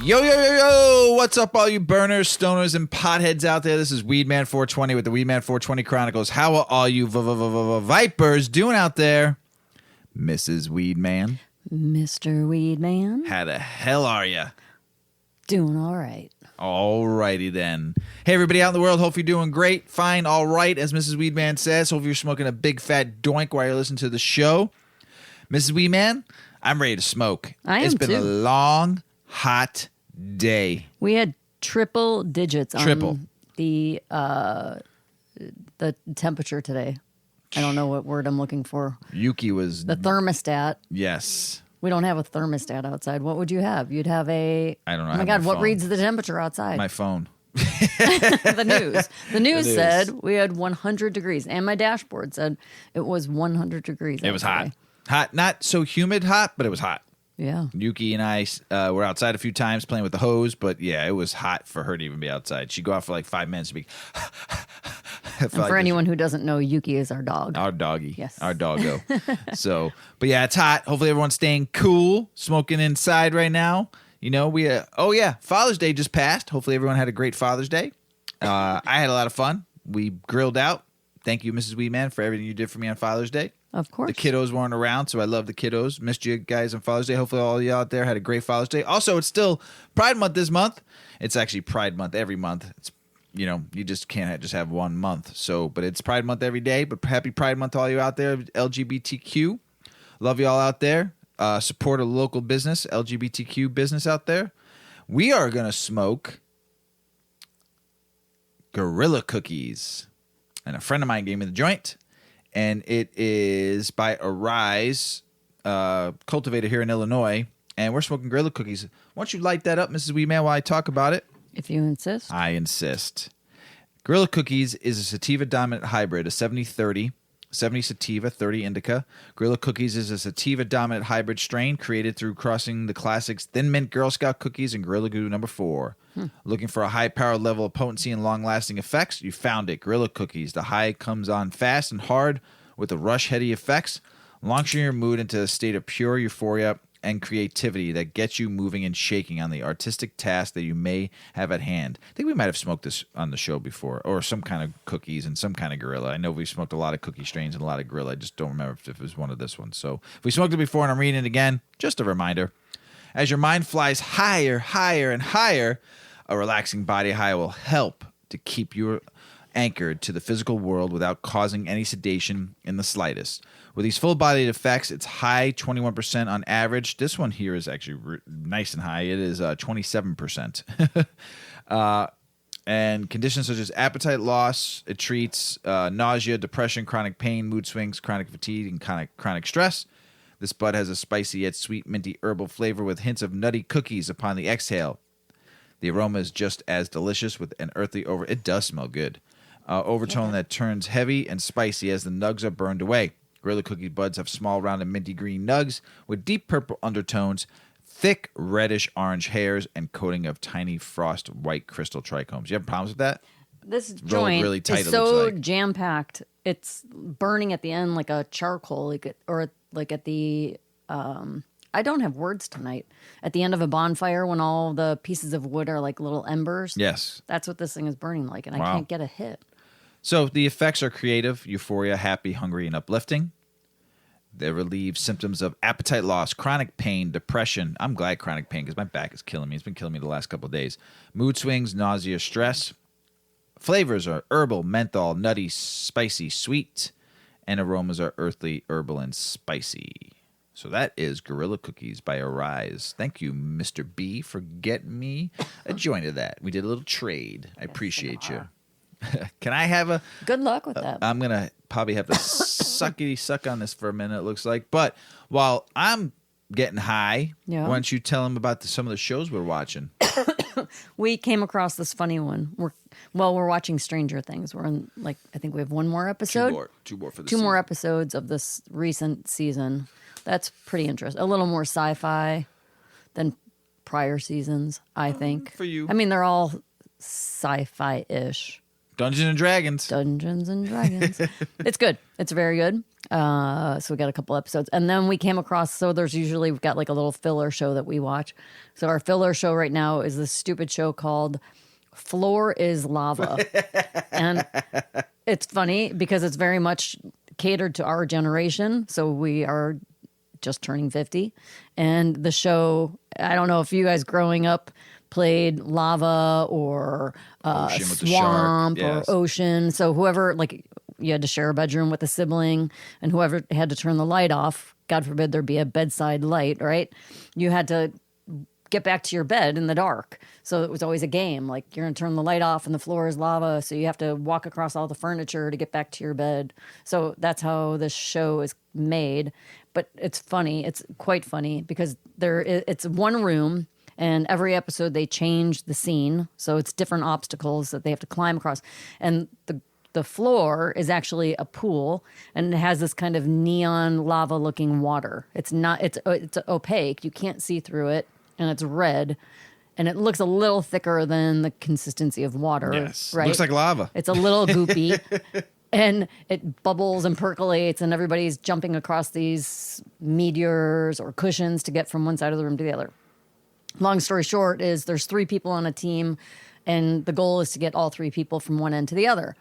Yo, yo, yo, yo! What's up, all you burners, stoners, and potheads out there? This is Weedman 420 with the Weedman 420 Chronicles. How are all you vipers doing out there? Mrs. Weedman. Mr. Weedman. How the hell are ya? Doing all right. Alrighty then. Hey, everybody out in the world. Hope you're doing great. Fine, all right, as Mrs. Weedman says. Hope you're smoking a big fat doink while you're listening to the show. Mrs. Weedman, I'm ready to smoke. It's been a long, hot day. We had triple digits on the temperature today. I don't know what word I'm looking for. Yuki was... The thermostat. Yes. We don't have a thermostat outside. What would you have? You'd have a... I don't know. Oh my God, what reads the temperature outside? My phone. The news. The news said we had 100 degrees. And my dashboard said it was 100 degrees. It was hot. Hot. Not so humid hot, but it was hot. Yeah. Yuki and I were outside a few times playing with the hose, but yeah, it was hot for her to even be outside. She'd go out for like 5 minutes to be... And for anyone who doesn't know, Yuki is our dog. Our doggy. Yes. Our doggo. So, but yeah, it's hot. Hopefully everyone's staying cool, smoking inside right now. You know, Father's Day just passed. Hopefully everyone had a great Father's Day. I had a lot of fun. We grilled out. Thank you, Mrs. Weedman, for everything you did for me on Father's Day. Of course. The kiddos weren't around, so I love the kiddos. Missed you guys on Father's Day. Hopefully all of you out there had a great Father's Day. Also, it's still Pride Month this month. It's actually Pride Month every month. It's, you know, you just can't just have 1 month. So, but it's Pride Month every day. But happy Pride Month to all you out there, LGBTQ. Love you all out there. Support a local business, LGBTQ business out there. We are going to smoke Gorilla Cookies. And a friend of mine gave me the joint. And it is by Arise, cultivator here in Illinois. And we're smoking Gorilla Cookies. Why don't you light that up, Mrs. Weedman, while I talk about it? If you insist. I insist. Gorilla Cookies is a sativa-dominant hybrid, a 70-30, 70 sativa, 30 indica. Gorilla Cookies is a sativa-dominant hybrid strain created through crossing the classics Thin Mint Girl Scout Cookies and Gorilla Glue No. 4. Looking for a high-powered level of potency and long-lasting effects? You found it. Gorilla Cookies. The high comes on fast and hard with the rush-heady effects, launching your mood into a state of pure euphoria and creativity that gets you moving and shaking on the artistic task that you may have at hand. I think we might have smoked this on the show before, or some kind of cookies and some kind of Gorilla. I know we've smoked a lot of cookie strains and a lot of Gorilla. I just don't remember if it was one of this one. So if we smoked it before and I'm reading it again, just a reminder. As your mind flies higher, higher, and higher, a relaxing body high will help to keep you anchored to the physical world without causing any sedation in the slightest. With these full-bodied effects, it's high 21% on average. This one here is actually nice and high. It is 27%. And conditions such as appetite loss, it treats nausea, depression, chronic pain, mood swings, chronic fatigue, and chronic stress. This bud has a spicy yet sweet minty herbal flavor with hints of nutty cookies upon the exhale. The aroma is just as delicious with an earthly it does smell good. Overtone that turns heavy and spicy as the nugs are burned away. Gorilla Cookie buds have small, rounded, minty green nugs with deep purple undertones, thick reddish orange hairs, and coating of tiny frost white crystal trichomes. You have problems with that? This joint really tight, is so jam-packed. It's burning at the end like a charcoal, like at the... I don't have words tonight. At the end of a bonfire when all the pieces of wood are like little embers. Yes. That's what this thing is burning like, and wow. I can't get a hit. So the effects are creative, euphoria, happy, hungry, and uplifting. They relieve symptoms of appetite loss, chronic pain, depression. I'm glad chronic pain because my back is killing me. It's been killing me the last couple of days. Mood swings, nausea, stress. Flavors are herbal, menthol, nutty, spicy, sweet. And aromas are earthly, herbal, and spicy. So that is Gorilla Cookies by Arise. Thank you, Mr. B, for getting me a joint of that. We did a little trade. I appreciate you. Can I have a... Good luck with that. I'm going to probably have to suck on this for a minute, it looks like. But while I'm getting high, why don't you tell them about some of the shows we're watching? We came across this funny one. We're watching Stranger Things. We're in, I think we have one more episode. Two more for the Two more episodes of this recent season. That's pretty interesting. A little more sci-fi than prior seasons, I think. For you. I mean, they're all sci-fi-ish. Dungeons and Dragons. Dungeons and Dragons. It's good. It's very good. So we got a couple episodes. And then we came across, so we've got like a little filler show that we watch. So our filler show right now is this stupid show called Floor is Lava. And it's funny because it's very much catered to our generation. So we are just turning 50. And the show, I don't know if you guys growing up played lava or Ocean with the swamp shark. Yes. or ocean. So whoever, like, you had to share a bedroom with a sibling, and whoever had to turn the light off, God forbid there'd be a bedside light, right? You had to get back to your bed in the dark. So it was always a game. Like, you're going to turn the light off and the floor is lava. So you have to walk across all the furniture to get back to your bed. So that's how this show is made. But it's funny. It's quite funny because it's one room. And every episode, they change the scene. So it's different obstacles that they have to climb across. And the floor is actually a pool, and it has this kind of neon lava-looking water. It's opaque. You can't see through it, and it's red. And it looks a little thicker than the consistency of water. Yes. Right? Looks like lava. It's a little goopy. And it bubbles and percolates, and everybody's jumping across these meteors or cushions to get from one side of the room to the other. Long story short is there's 3 people on a team, and the goal is to get all 3 people from one end to the other.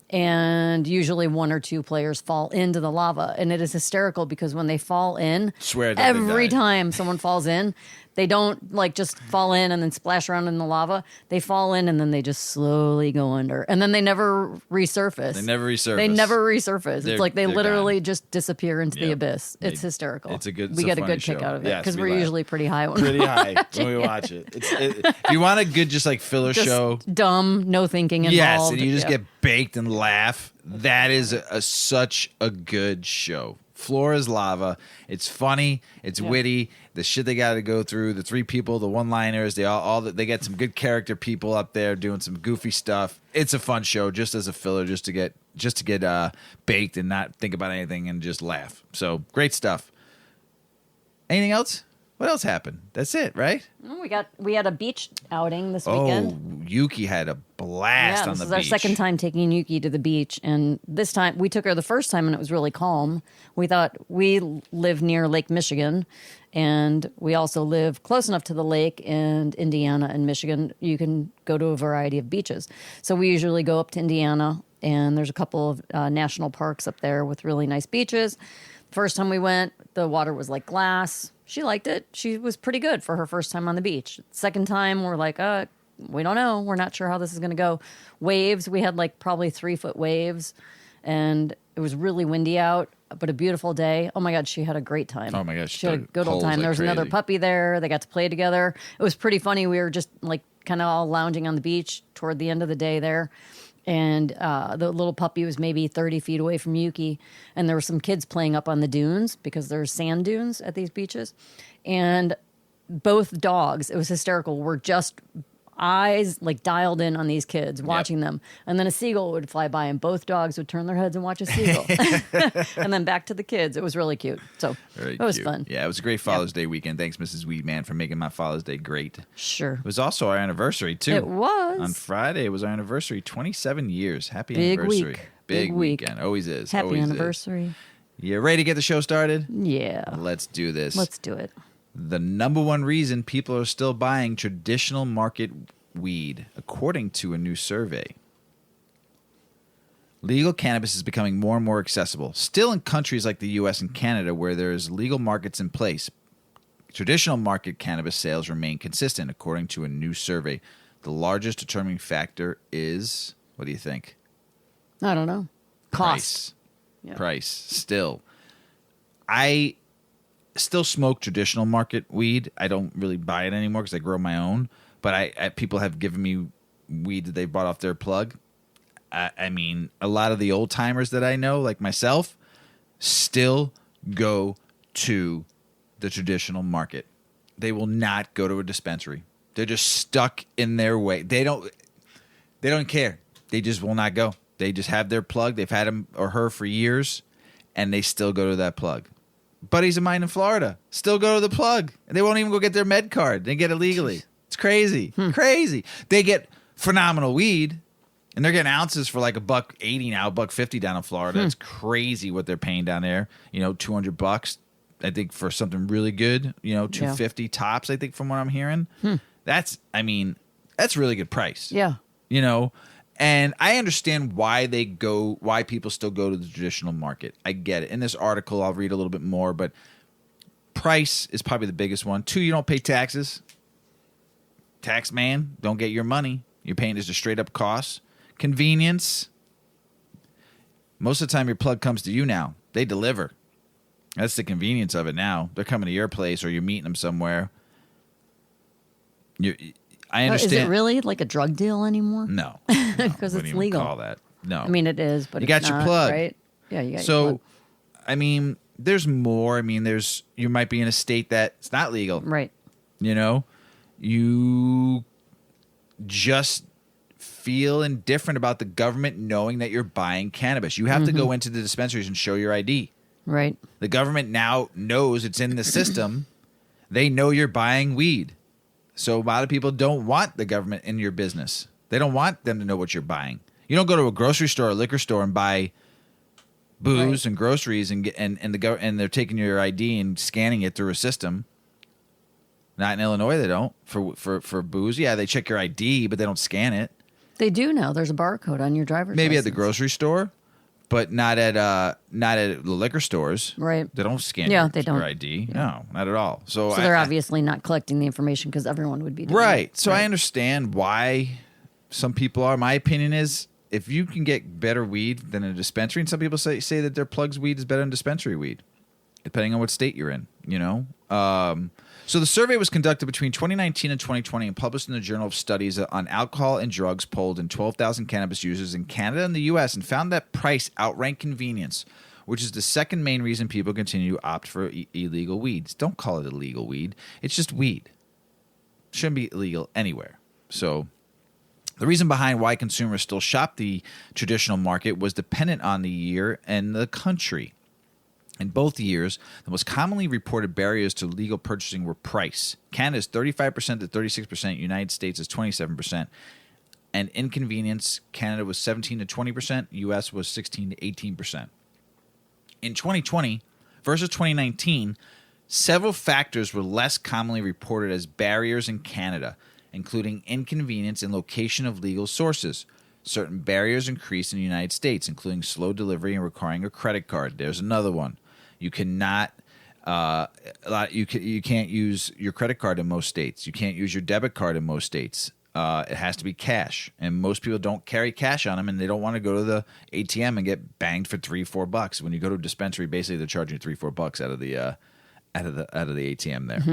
And usually 1 or 2 players fall into the lava. And it is hysterical because when they fall in, Swear that every they died. time someone falls in, they don't like just fall in and then splash around in the lava. They fall in and then they just slowly go under. And then they never resurface. They never resurface. It's like they They're literally gone. just disappear into the Yep. abyss. It's hysterical. It's a good. We it's get a funny good kick show. out of it Yes, because we we're laugh. usually pretty high when pretty high when we watch it. If you want a good, just like filler just show, dumb, no thinking involved. yes, and you just Yeah. get baked and laugh. That is such a good show. Floor is Lava. It's funny. It's witty. The shit they got to go through. The 3 people, the one-liners. They get some good character people up there doing some goofy stuff. It's a fun show, just as a filler, just to get baked and not think about anything and just laugh. So great stuff. Anything else? What else happened? That's it, right? We had a beach outing this weekend. Oh, Yuki had a blast on This the is beach. our second time taking Yuki to the beach, and this time we took her the first time, and it was really calm. We thought we live near Lake Michigan, and we also live close enough to the lake and Indiana and Michigan. You can go to a variety of beaches. So we usually go up to Indiana, and there's a couple of national parks up there with really nice beaches. First time we went, the water was like glass. She liked it. She was pretty good for her first time on the beach. Second time, we're like, we don't know. We're not sure how this is going to go. Waves, we had like probably 3-foot waves, and it was really windy out, but a beautiful day. Oh my God, she had a great time. Oh my gosh, she had a good old time. There was another puppy there. They got to play together. It was pretty funny. We were just like kind of all lounging on the beach toward the end of the day there. And the little puppy was maybe 30 feet away from Yuki. And there were some kids playing up on the dunes because there's sand dunes at these beaches. And both dogs, it was hysterical, were just eyes like dialed in on these kids, watching them. And then a seagull would fly by and both dogs would turn their heads and watch a seagull. And then back to the kids. It was really cute. So it was fun. Yeah, it was a great Father's Day weekend. Thanks, Mrs. Weedman, for making my Father's Day great. Sure. It was also our anniversary, too. It was. On Friday, it was our anniversary. 27 years. Happy Big anniversary. week. Big week. weekend. Always is. Happy Always anniversary. Is. You ready to get the show started? Yeah. Let's do this. Let's do it. The number one reason people are still buying traditional market weed, according to a new survey. Legal cannabis is becoming more and more accessible. Still in countries like the U.S. and Canada where there is legal markets in place, traditional market cannabis sales remain consistent, according to a new survey. The largest determining factor is, what do you think? I don't know. Cost. Price. Still. I still smoke traditional market weed. I don't really buy it anymore because I grow my own. But people have given me weed that they bought off their plug. I mean, a lot of the old timers that I know, like myself, still go to the traditional market. They will not go to a dispensary. They're just stuck in their way. They don't care. They just will not go. They just have their plug. They've had him or her for years, and they still go to that plug. Buddies of mine in Florida still go to the plug, and they won't even go get their med card. They get it legally. It's crazy. Crazy. They get phenomenal weed, And they're getting ounces for like $1.80 now, $1.50 down in Florida. That's crazy what they're paying down there. $200, I think, for something really good. $250 tops, I think, from what I'm hearing. That's really good price. Yeah. And I understand why people still go to the traditional market. I get it. In this article, I'll read a little bit more, but price is probably the biggest one. 2, you don't pay taxes. Tax man, don't get your money. You're paying just a straight up cost. Convenience. Most of the time your plug comes to you now. They deliver. That's the convenience of it now. They're coming to your place or you're meeting them somewhere. I understand. Is it really like a drug deal anymore? No. Because it's legal. Call that. No. I mean, it is, but you got your not, plug. Right? Yeah, you got your plug. There's more. You might be in a state that's not legal. Right. You just feel indifferent about the government knowing that you're buying cannabis. You have to go into the dispensaries and show your ID. Right. The government now knows it's in the system. They know you're buying weed. So a lot of people don't want the government in your business. They don't want them to know what you're buying. You don't go to a grocery store or liquor store and buy booze and groceries and they're taking your ID and scanning it through a system. Not in Illinois, they don't. For booze, yeah, they check your ID, but they don't scan it. They do now. There's a barcode on your driver's Maybe license. at the grocery store, but not at the liquor stores. Right. They don't scan they don't. your ID. Yeah. No, not at all. So they're obviously not collecting the information because everyone would be doing right. it. So I understand why some people are. My opinion is if you can get better weed than a dispensary, and some people say that their plugs weed is better than dispensary weed, depending on what state you're in, So the survey was conducted between 2019 and 2020 and published in the Journal of Studies on Alcohol and Drugs, polled in 12,000 cannabis users in Canada and the U.S. and found that price outranked convenience, which is the second main reason people continue to opt for illegal weeds. Don't call it illegal weed. It's just weed. Shouldn't be illegal anywhere. So the reason behind why consumers still shop the traditional market was dependent on the year and the country. In both years, the most commonly reported barriers to legal purchasing were price. Canada is 35% to 36%. United States is 27%. And inconvenience, Canada was 17 to 20%. U.S. was 16 to 18%. In 2020 versus 2019, several factors were less commonly reported as barriers in Canada, including inconvenience and location of legal sources. Certain barriers increased in the United States, including slow delivery and requiring a credit card. There's another one. You cannot. You can't use your credit card in most states. You can't use your debit card in most states. It has to be cash, and most people don't carry cash on them, and they don't want to go to the ATM and get banged for $3-4. When you go to a dispensary, basically they're charging you $3-4 out of the ATM there.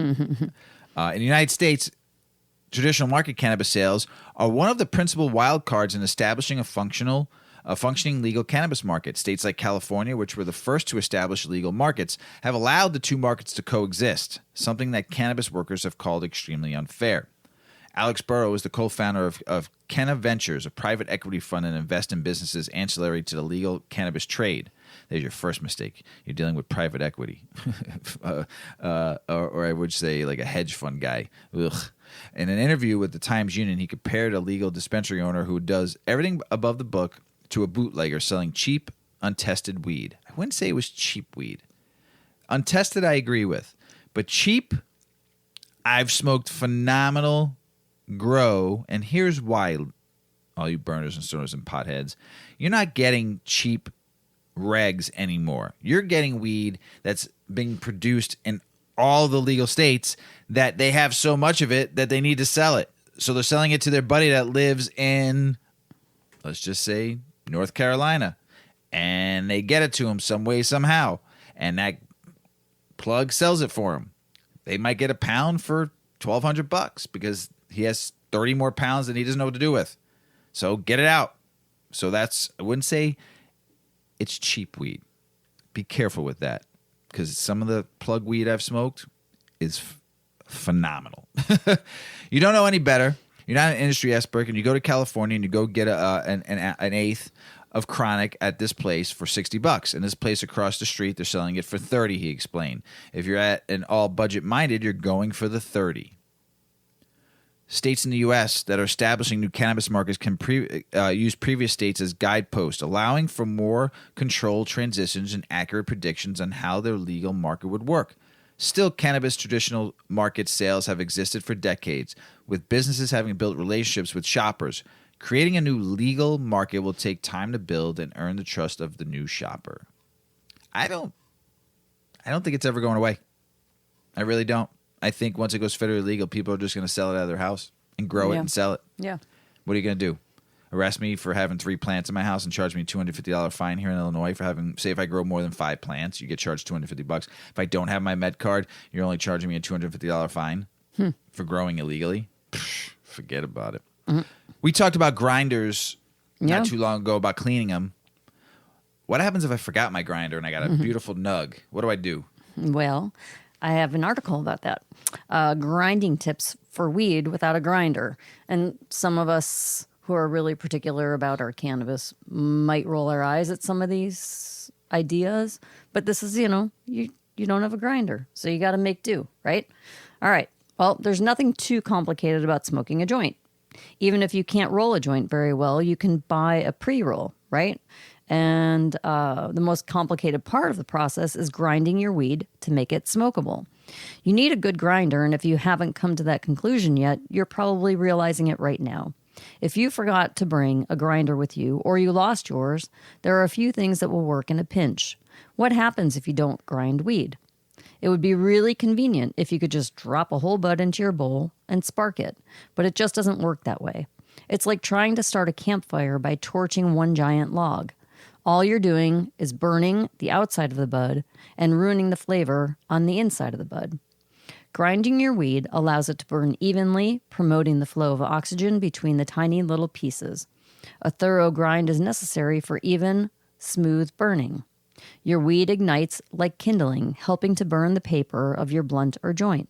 In the United States, traditional market cannabis sales are one of the principal wild cards in establishing a functioning legal cannabis market. States like California, which were the first to establish legal markets, have allowed the two markets to coexist, something that cannabis workers have called extremely unfair. Alex Burrow is the co-founder of Canna Ventures, a private equity fund and invest in businesses ancillary to the legal cannabis trade. There's your first mistake. You're dealing with private equity. Or I would say like a hedge fund guy. Ugh. In an interview with the Times Union, he compared a legal dispensary owner who does everything above the book to a bootlegger selling cheap, untested weed. I wouldn't say it was cheap weed. Untested, I agree with. But cheap, I've smoked phenomenal grow, and here's why, all you burners and stoners and potheads, you're not getting cheap regs anymore. You're getting weed that's being produced in all the legal states that they have so much of it that they need to sell it. So they're selling it to their buddy that lives in, let's just say, North Carolina, and they get it to him some way, somehow, and that plug sells it for him. They might get a pound for $1,200 because he has 30 more pounds than he doesn't know what to do with. So get it out. So that's, I wouldn't say it's cheap weed. Be careful with that because some of the plug weed I've smoked is phenomenal. You don't know any better. You're not an industry expert, and you go to California and you go get an eighth of chronic at this place for $60. And this place across the street, they're selling it for $30, he explained. If you're at an all budget minded, you're going for the $30. States in the U.S. that are establishing new cannabis markets can use previous states as guideposts, allowing for more controlled transitions and accurate predictions on how their legal market would work. Still, cannabis traditional market sales have existed for decades, with businesses having built relationships with shoppers. Creating a new legal market will take time to build and earn the trust of the new shopper. I don't think it's ever going away. I really don't. I think once it goes federally legal, people are just going to sell it out of their house and grow it and sell it. Yeah. What are you going to do? Arrest me for having 3 plants in my house and charge me a $250 fine here in Illinois for having, say if I grow more than 5 plants, you get charged $250. If I don't have my med card, you're only charging me a $250 fine for growing illegally. Forget about it. Mm-hmm. We talked about grinders not too long ago, about cleaning them. What happens if I forgot my grinder and I got a beautiful nug? What do I do? Well, I have an article about that. Grinding tips for weed without a grinder. And some of us who are really particular about our cannabis might roll our eyes at some of these ideas. But this is, you don't have a grinder. So you got to make do, right? All right. Well, there's nothing too complicated about smoking a joint. Even if you can't roll a joint very well, you can buy a pre-roll, right? And the most complicated part of the process is grinding your weed to make it smokable. You need a good grinder, and if you haven't come to that conclusion yet, you're probably realizing it right now. If you forgot to bring a grinder with you or you lost yours, there are a few things that will work in a pinch. What happens if you don't grind weed? It would be really convenient if you could just drop a whole bud into your bowl and spark it, but it just doesn't work that way. It's like trying to start a campfire by torching one giant log. All you're doing is burning the outside of the bud and ruining the flavor on the inside of the bud. Grinding your weed allows it to burn evenly, promoting the flow of oxygen between the tiny little pieces. A thorough grind is necessary for even, smooth burning. Your weed ignites like kindling, helping to burn the paper of your blunt or joint.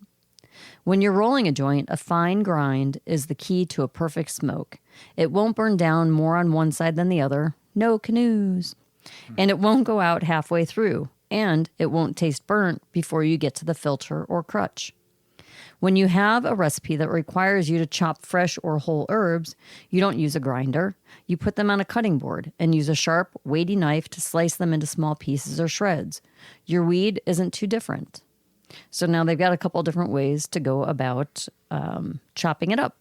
When you're rolling a joint, a fine grind is the key to a perfect smoke. It won't burn down more on one side than the other. No canoes. And it won't go out halfway through. And it won't taste burnt before you get to the filter or crutch. When you have a recipe that requires you to chop fresh or whole herbs, you don't use a grinder. You put them on a cutting board and use a sharp, weighty knife to slice them into small pieces or shreds. Your weed isn't too different. So now they've got a couple different ways to go about chopping it up.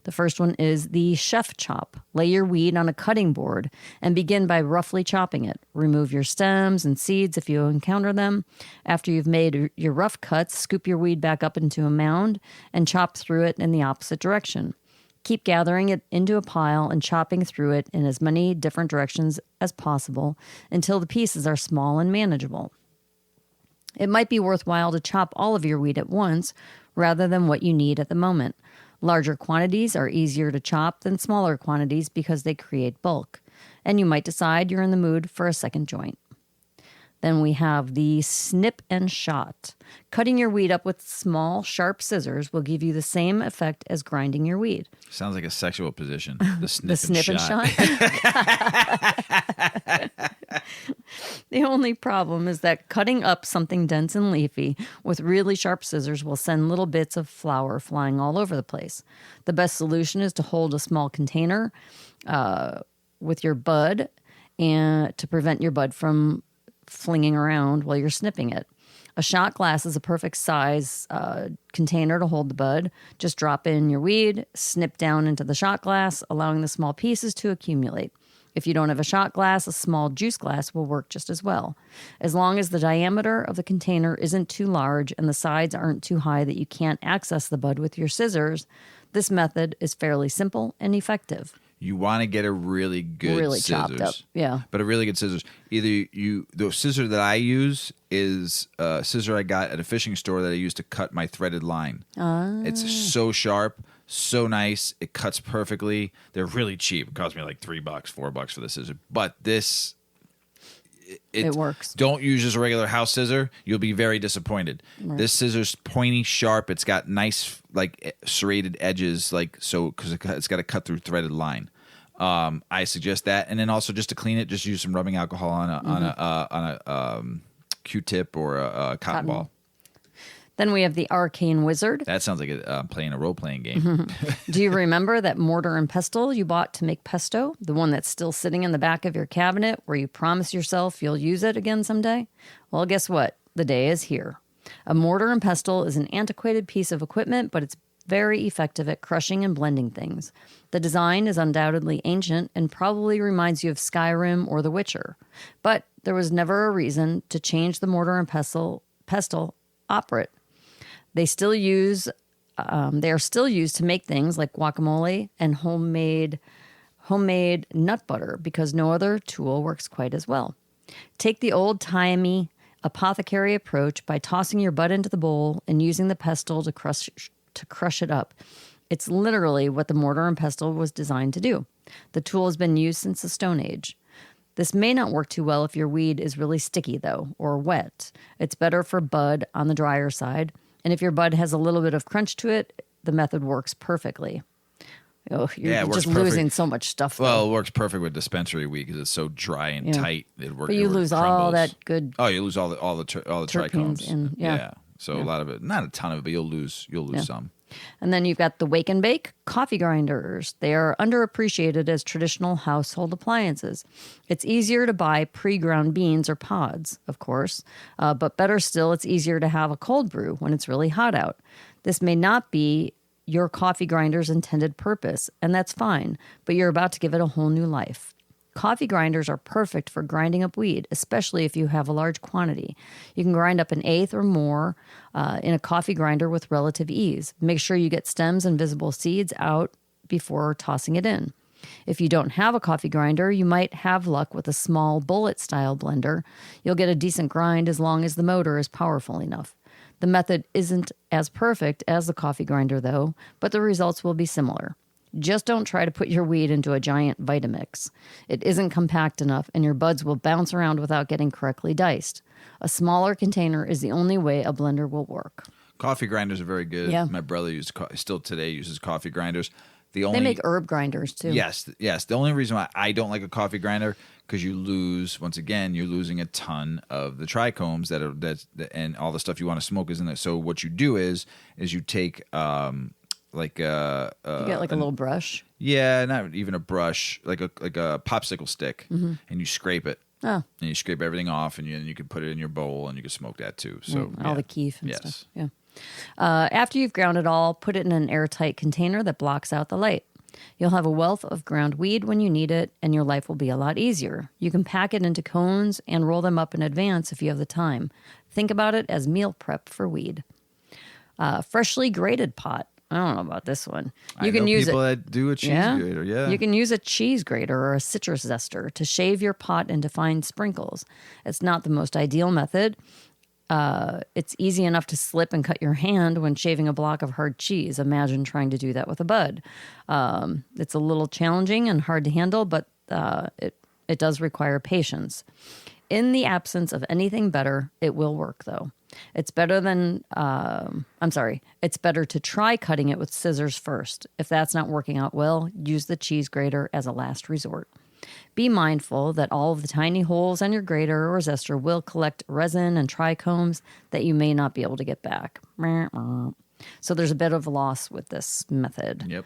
The first one is the chef chop. Lay your weed on a cutting board and begin by roughly chopping it. Remove your stems and seeds if you encounter them. After you've made your rough cuts, scoop your weed back up into a mound and chop through it in the opposite direction. Keep gathering it into a pile and chopping through it in as many different directions as possible until the pieces are small and manageable. It might be worthwhile to chop all of your weed at once rather than what you need at the moment. Larger quantities are easier to chop than smaller quantities because they create bulk, and you might decide you're in the mood for a second joint. Then we have the snip and shot. Cutting your weed up with small, sharp scissors will give you the same effect as grinding your weed. Sounds like a sexual position. The snip, The snip and shot. The only problem is that cutting up something dense and leafy with really sharp scissors will send little bits of flour flying all over the place. The best solution is to hold a small container with your bud and to prevent your bud from flinging around while you're snipping it. A shot glass is a perfect size container to hold the bud. Just drop in your weed, snip down into the shot glass, allowing the small pieces to accumulate. If you don't have a shot glass, a small juice glass will work just as well. As long as the diameter of the container isn't too large and the sides aren't too high that you can't access the bud with your scissors, this method is fairly simple and effective. You want to get a really good really scissors. chopped up, yeah. But a really good scissors. The scissor that I use is a scissor I got at a fishing store that I use to cut my threaded line. It's so sharp, so nice. It cuts perfectly. They're really cheap. It cost me like $3, $4 for the scissor. But this, it works. Don't use just a regular house scissor. You'll be very disappointed. Right. This scissor's pointy, sharp. It's got nice, like, serrated edges, like so, because it's got a cut through threaded line. I suggest that, and then also just to clean it, just use some rubbing alcohol on a Q-tip or a cotton ball. Then we have the arcane wizard. That sounds like playing a role-playing game. Do you remember that mortar and pestle you bought to make pesto? The one that's still sitting in the back of your cabinet where you promise yourself you'll use it again someday? Well, guess what? The day is here. A mortar and pestle is an antiquated piece of equipment, but it's very effective at crushing and blending things. The design is undoubtedly ancient and probably reminds you of Skyrim or The Witcher. But there was never a reason to change the mortar and pestle operate. They are still used to make things like guacamole and homemade nut butter because no other tool works quite as well. Take the old-timey apothecary approach by tossing your bud into the bowl and using the pestle to crush it up. It's literally what the mortar and pestle was designed to do. The tool has been used since the Stone Age. This may not work too well if your weed is really sticky, though, or wet. It's better for bud on the drier side. And if your bud has a little bit of crunch to it, the method works perfectly. Oh, you're just losing so much stuff. Well, it works perfect with dispensary weed because it's so dry and tight. But you lose all that good. Oh, you lose all the trichomes. Yeah. So a lot of it, not a ton of it, but you'll lose some. And then you've got the wake and bake coffee grinders. They are underappreciated as traditional household appliances. It's easier to buy pre-ground beans or pods, of course, but better still, it's easier to have a cold brew when it's really hot out. This may not be your coffee grinder's intended purpose, and that's fine, but you're about to give it a whole new life. Coffee grinders are perfect for grinding up weed, especially if you have a large quantity. You can grind up an eighth or more in a coffee grinder with relative ease. Make sure you get stems and visible seeds out before tossing it in. If you don't have a coffee grinder, you might have luck with a small bullet-style blender. You'll get a decent grind as long as the motor is powerful enough. The method isn't as perfect as the coffee grinder, though, but the results will be similar. Just don't try to put your weed into a giant Vitamix. It isn't compact enough, and your buds will bounce around without getting correctly diced. A smaller container is the only way a blender will work. Coffee grinders are very good. Yeah. My brother still today uses coffee grinders. They make herb grinders, too. Yes. The only reason why I don't like a coffee grinder, because you're losing a ton of the trichomes and all the stuff you want to smoke is in there. So what you do is you take... you get like a little brush. Yeah, not even a brush, like a popsicle stick, and you scrape it. Oh. And you scrape everything off, and you can put it in your bowl, and you can smoke that too. So all the keef and stuff. Yeah. After you've ground it all, put it in an airtight container that blocks out the light. You'll have a wealth of ground weed when you need it, and your life will be a lot easier. You can pack it into cones and roll them up in advance if you have the time. Think about it as meal prep for weed. Freshly grated pot. I don't know about this one. You can use people that do a cheese grater. Yeah, you can use a cheese grater or a citrus zester to shave your pot into fine sprinkles. It's not the most ideal method. It's easy enough to slip and cut your hand when shaving a block of hard cheese. Imagine trying to do that with a bud. It's a little challenging and hard to handle, but it does require patience. In the absence of anything better, it will work, though. It's better to try cutting it with scissors first. If that's not working out well, use the cheese grater as a last resort. Be mindful that all of the tiny holes on your grater or zester will collect resin and trichomes that you may not be able to get back. So there's a bit of a loss with this method. Yep.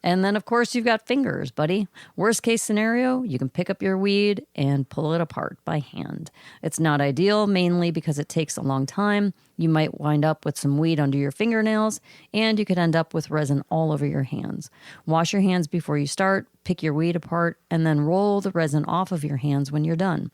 And then, of course, you've got fingers, buddy. Worst case scenario, you can pick up your weed and pull it apart by hand. It's not ideal, mainly because it takes a long time. You might wind up with some weed under your fingernails, and you could end up with resin all over your hands. Wash your hands before you start, pick your weed apart, and then roll the resin off of your hands when you're done.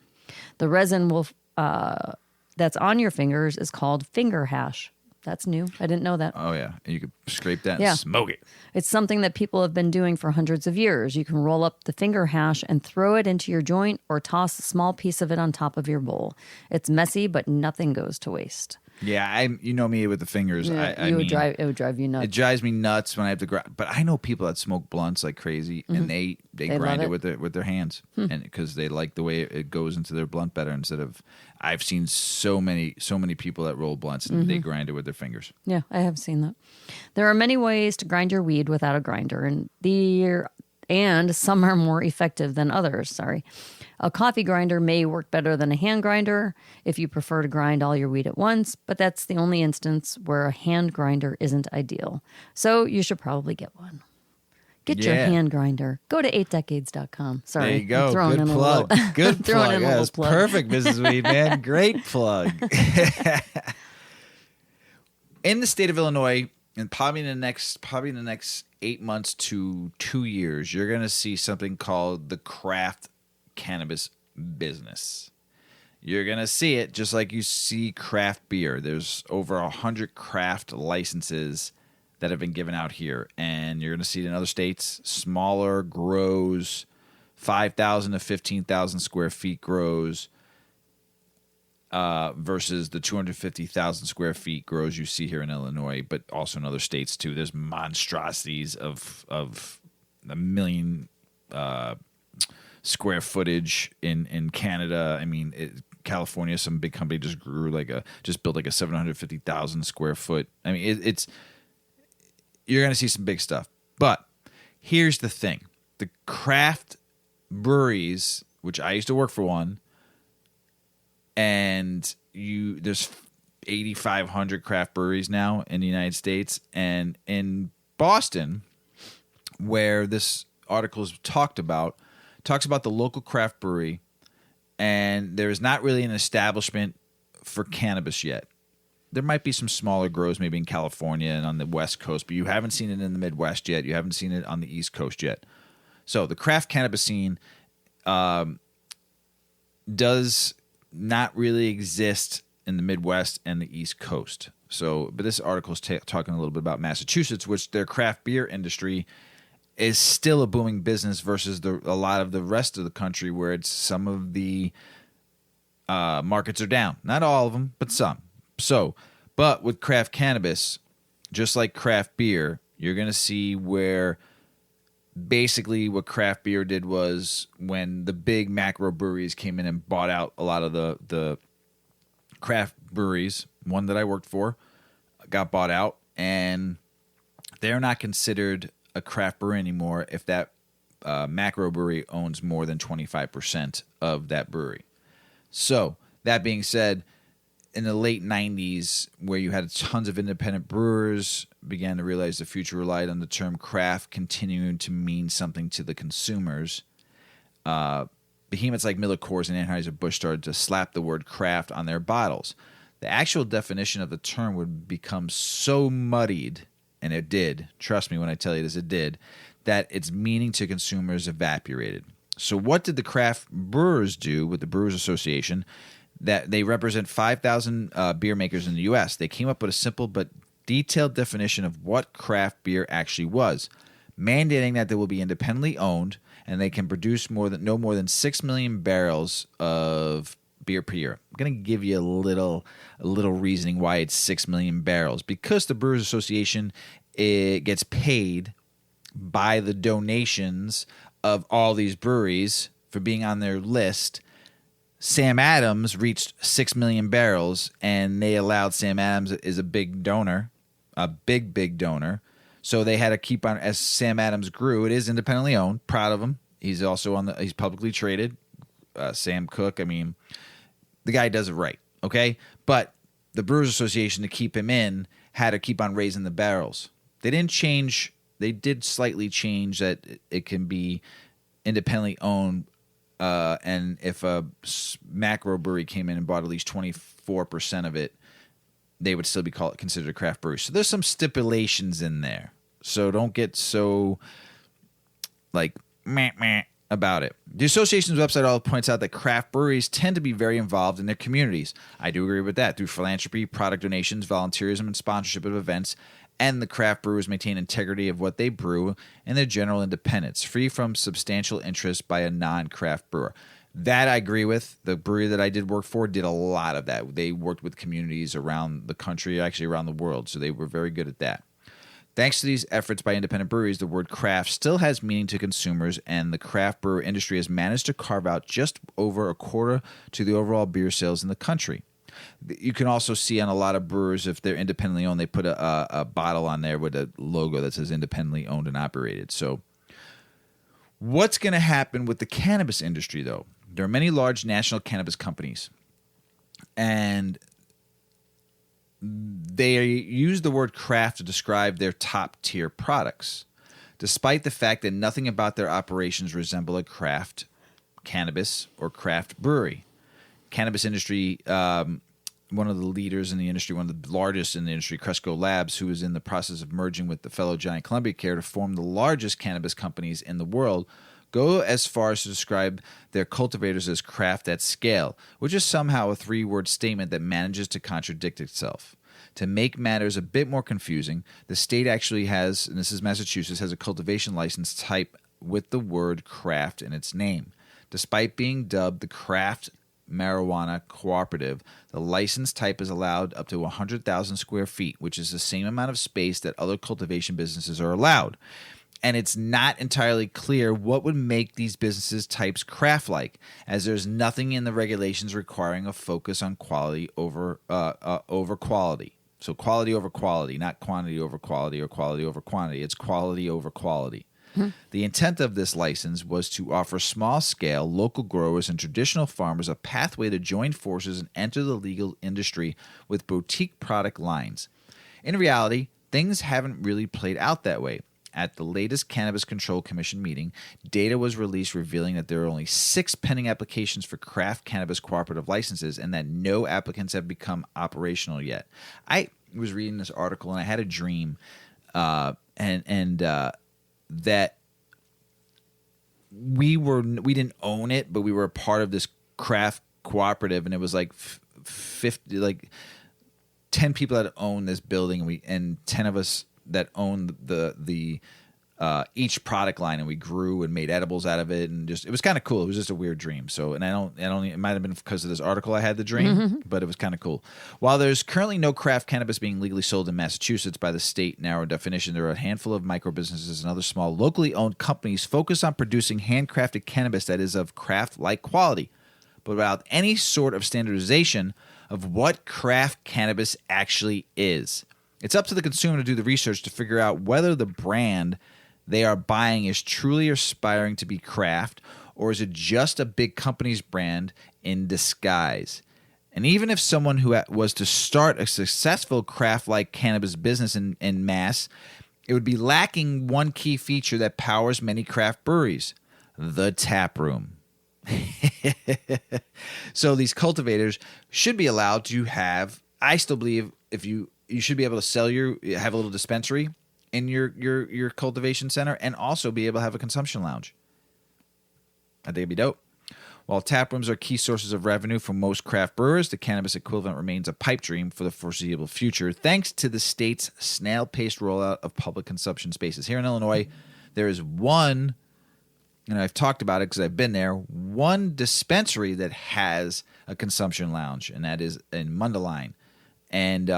The resin that's on your fingers is called finger hash. That's new. I didn't know that. Oh, yeah. And you could scrape that and smoke it. It's something that people have been doing for hundreds of years. You can roll up the finger hash and throw it into your joint or toss a small piece of it on top of your bowl. It's messy, but nothing goes to waste. Yeah, you know me with the fingers. Yeah, it would drive you nuts. It drives me nuts when I have to grind. But I know people that smoke blunts like crazy, and they grind it with their hands, and because they like the way it goes into their blunt better. Instead of, I've seen so many people that roll blunts and they grind it with their fingers. Yeah, I have seen that. There are many ways to grind your weed without a grinder, and and some are more effective than others. Sorry. A coffee grinder may work better than a hand grinder if you prefer to grind all your weed at once, but that's the only instance where a hand grinder isn't ideal. So you should probably get one. Get your hand grinder. Go to 8decades.com. Sorry. There you go. Good plug. Good plug. That was perfect, Mrs. Weedman. Great plug. In the state of Illinois, and probably in the next 8 months to 2 years, you're going to see something called the craft cannabis business. You're going to see it just like you see craft beer. There's over 100 craft licenses that have been given out here, and you're going to see it in other states. Smaller grows, 5,000 to 15,000 square feet grows, versus the 250,000 square feet grows you see here in Illinois, but also in other states too. There's monstrosities of a million square footage in Canada. I mean, California, some big company just built like a 750,000 square foot. I mean, it's you're going to see some big stuff. But here's the thing. The craft breweries, which I used to work for one, and there's 8,500 craft breweries now in the United States. And in Boston, where this article is talks about the local craft brewery, and there is not really an establishment for cannabis yet. There might be some smaller grows maybe in California and on the West Coast, but you haven't seen it in the Midwest yet. You haven't seen it on the East Coast yet. So the craft cannabis scene does not really exist in the Midwest and the East Coast. So, but this article is talking a little bit about Massachusetts, which their craft beer industry is still a booming business versus a lot of the rest of the country, where it's some of the markets are down. Not all of them, but some. So, but with craft cannabis, just like craft beer, you're going to see where basically what craft beer did was when the big macro breweries came in and bought out a lot of the craft breweries, one that I worked for got bought out, and they're not considered a craft brewery anymore if that macro brewery owns more than 25% of that brewery. So, that being said, in the late 90s, where you had tons of independent brewers, began to realize the future relied on the term craft continuing to mean something to the consumers. Behemoths like Miller Coors and Anheuser-Busch started to slap the word craft on their bottles. The actual definition of the term would become so muddied, and it did, trust me when I tell you this, it did, that its meaning to consumers evaporated. So what did the craft brewers do with the Brewers Association? That they represent 5,000 beer makers in the U.S. They came up with a simple but detailed definition of what craft beer actually was, mandating that they will be independently owned and they can produce no more than 6 million barrels of beer per year. I'm going to give you a little reasoning why it's 6 million barrels. Because the Brewers Association, it gets paid by the donations of all these breweries for being on their list. Sam Adams reached 6 million barrels, and they allowed Sam Adams is a big donor, a big donor. So they had to keep on as Sam Adams grew. It is independently owned. Proud of him. He's also he's publicly traded. Sam Cooke. I mean, the guy does it right. Okay, but the Brewers Association, to keep him in, had to keep on raising the barrels. They didn't change. They did slightly change that it can be independently owned. And if a macro brewery came in and bought at least 24% of it, they would still be considered a craft brewery. So there's some stipulations in there. So don't get so meh about it. The association's website also points out that craft breweries tend to be very involved in their communities. I do agree with that. Through philanthropy, product donations, volunteerism, and sponsorship of events, and the craft brewers maintain integrity of what they brew and their general independence, free from substantial interest by a non-craft brewer. That I agree with. The brewery that I did work for did a lot of that. They worked with communities around the country, actually around the world, so they were very good at that. Thanks to these efforts by independent breweries, the word craft still has meaning to consumers, and the craft brewer industry has managed to carve out just over a quarter to the overall beer sales in the country. You can also see on a lot of brewers, if they're independently owned, they put a bottle on there with a logo that says independently owned and operated. So What's going to happen with the cannabis industry, though? There are many large national cannabis companies, and they use the word craft to describe their top-tier products, despite the fact that nothing about their operations resemble a craft cannabis or craft brewery. Cannabis industry, one of the leaders in the industry, one of the largest in the industry, Cresco Labs, who is in the process of merging with the fellow giant Columbia Care to form the largest cannabis companies in the world, go as far as to describe their cultivators as craft at scale, which is somehow a three-word statement that manages to contradict itself. To make matters a bit more confusing, the state actually has, and this is Massachusetts, has a cultivation license type with the word craft in its name. Despite being dubbed the Craft Marijuana Cooperative, the license type is allowed up to 100,000 square feet, which is the same amount of space that other cultivation businesses are allowed. And it's not entirely clear what would make these businesses types craft-like, as there's nothing in the regulations requiring a focus on quality over quality. So quality over quality, not quantity over quality or quality over quantity. It's quality over quality. The intent of this license was to offer small-scale local growers and traditional farmers a pathway to join forces and enter the legal industry with boutique product lines. In reality, things haven't really played out that way. At the latest Cannabis Control Commission meeting, data was released revealing that there are only 6 pending applications for craft cannabis cooperative licenses and that no applicants have become operational yet. I was reading this article and I had a dream, that we didn't own it, but we were a part of this craft cooperative, and it was like 10 people that own this building, and 10 of us that owned the each product line, and we grew and made edibles out of it, and it was kind of cool. It was just a weird dream. So, and I don't. It might have been because of this article I had the dream, but it was kind of cool. While there's currently no craft cannabis being legally sold in Massachusetts by the state narrow definition, there are a handful of micro businesses and other small locally owned companies focused on producing handcrafted cannabis that is of craft-like quality, but without any sort of standardization of what craft cannabis actually is. It's up to the consumer to do the research to figure out whether the brand they are buying is truly aspiring to be craft, or is it just a big company's brand in disguise? And even if someone who was to start a successful craft-like cannabis business in Mass, it would be lacking one key feature that powers many craft breweries: the tap room. So these cultivators should be allowed to have, I still believe, if you should be able to have a little dispensary in your cultivation center, and also be able to have a consumption lounge. I think it'd be dope. While tap rooms are key sources of revenue for most craft brewers, the cannabis equivalent remains a pipe dream for the foreseeable future, thanks to the state's snail-paced rollout of public consumption spaces. Here in Illinois, there is one, and I've talked about it because I've been there, one dispensary that has a consumption lounge, and that is in Mundelein. And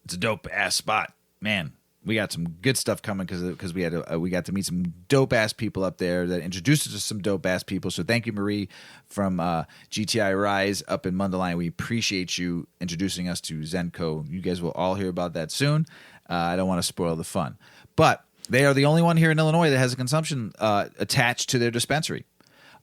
it's a dope-ass spot. Man, we got some good stuff coming because we got to meet some dope-ass people up there that introduced us to some dope-ass people. So thank you, Marie, from GTI Rise up in Mundelein. We appreciate you introducing us to Zenco. You guys will all hear about that soon. I don't want to spoil the fun. But they are the only one here in Illinois that has a consumption attached to their dispensary.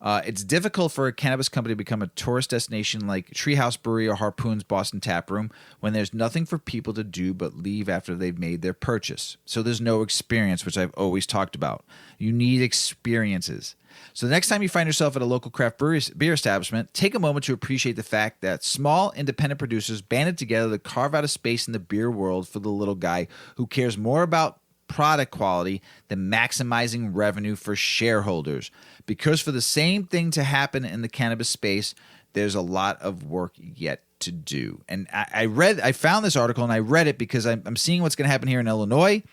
It's difficult for a cannabis company to become a tourist destination like Treehouse Brewery or Harpoon's Boston Tap Room when there's nothing for people to do but leave after they've made their purchase. So there's no experience, which I've always talked about. You need experiences. So the next time you find yourself at a local craft beer establishment, take a moment to appreciate the fact that small independent producers banded together to carve out a space in the beer world for the little guy who cares more about product quality than maximizing revenue for shareholders. Because for the same thing to happen in the cannabis space, there's a lot of work yet to do. And I found this article and I read it because I'm seeing what's going to happen here in Illinois.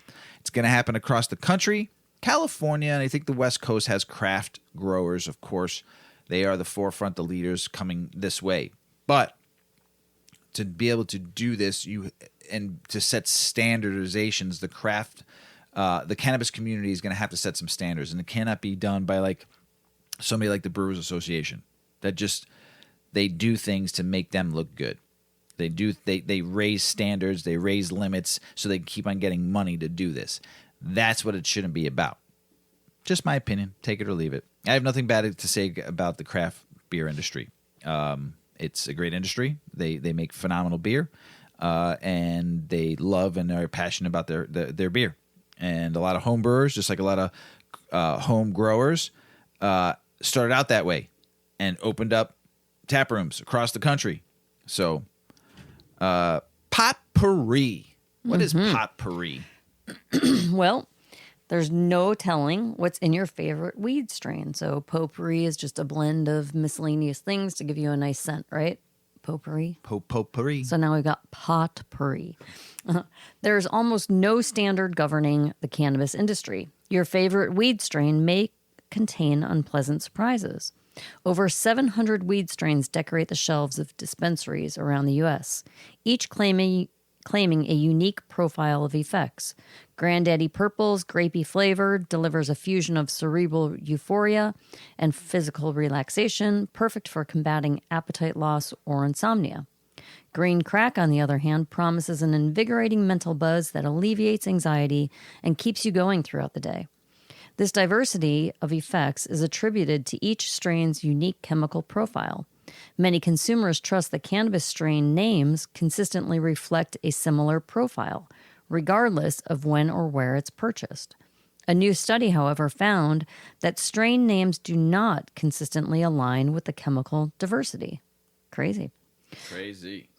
It's going to happen across the country. California, and I think the West Coast has craft growers, of course. They are the forefront, the leaders coming this way. But to be able to do this, and to set standardizations, the cannabis community is going to have to set some standards, and it cannot be done by like somebody like the Brewers Association that just they do things to make them look good. They raise standards, they raise limits so they can keep on getting money to do this. That's what it shouldn't be about. Just my opinion. Take it or leave it. I have nothing bad to say about the craft beer industry. It's a great industry. They make phenomenal beer, and they love and are passionate about their beer. And a lot of home brewers, just like a lot of home growers, started out that way and opened up tap rooms across the country. So, potpourri. What is potpourri? Well, there's no telling what's in your favorite weed strain. So potpourri is just a blend of miscellaneous things to give you a nice scent, right? Potpourri. Potpourri. So now we've got potpourri. There's almost no standard governing the cannabis industry. Your favorite weed strain may contain unpleasant surprises. Over 700 weed strains decorate the shelves of dispensaries around the U.S., each claiming a unique profile of effects. Granddaddy Purple's grapey flavor delivers a fusion of cerebral euphoria and physical relaxation, perfect for combating appetite loss or insomnia. Green Crack, on the other hand, promises an invigorating mental buzz that alleviates anxiety and keeps you going throughout the day. This diversity of effects is attributed to each strain's unique chemical profile. Many consumers trust that cannabis strain names consistently reflect a similar profile, regardless of when or where it's purchased. A new study, however, found that strain names do not consistently align with the chemical diversity. Crazy.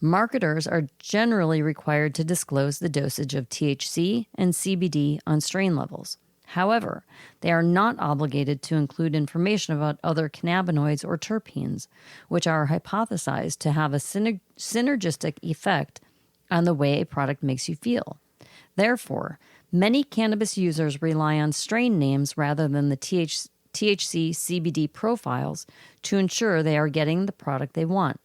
Marketers are generally required to disclose the dosage of THC and CBD on strain levels. However, they are not obligated to include information about other cannabinoids or terpenes, which are hypothesized to have a synergistic effect on the way a product makes you feel. Therefore, many cannabis users rely on strain names rather than the THC CBD profiles to ensure they are getting the product they want.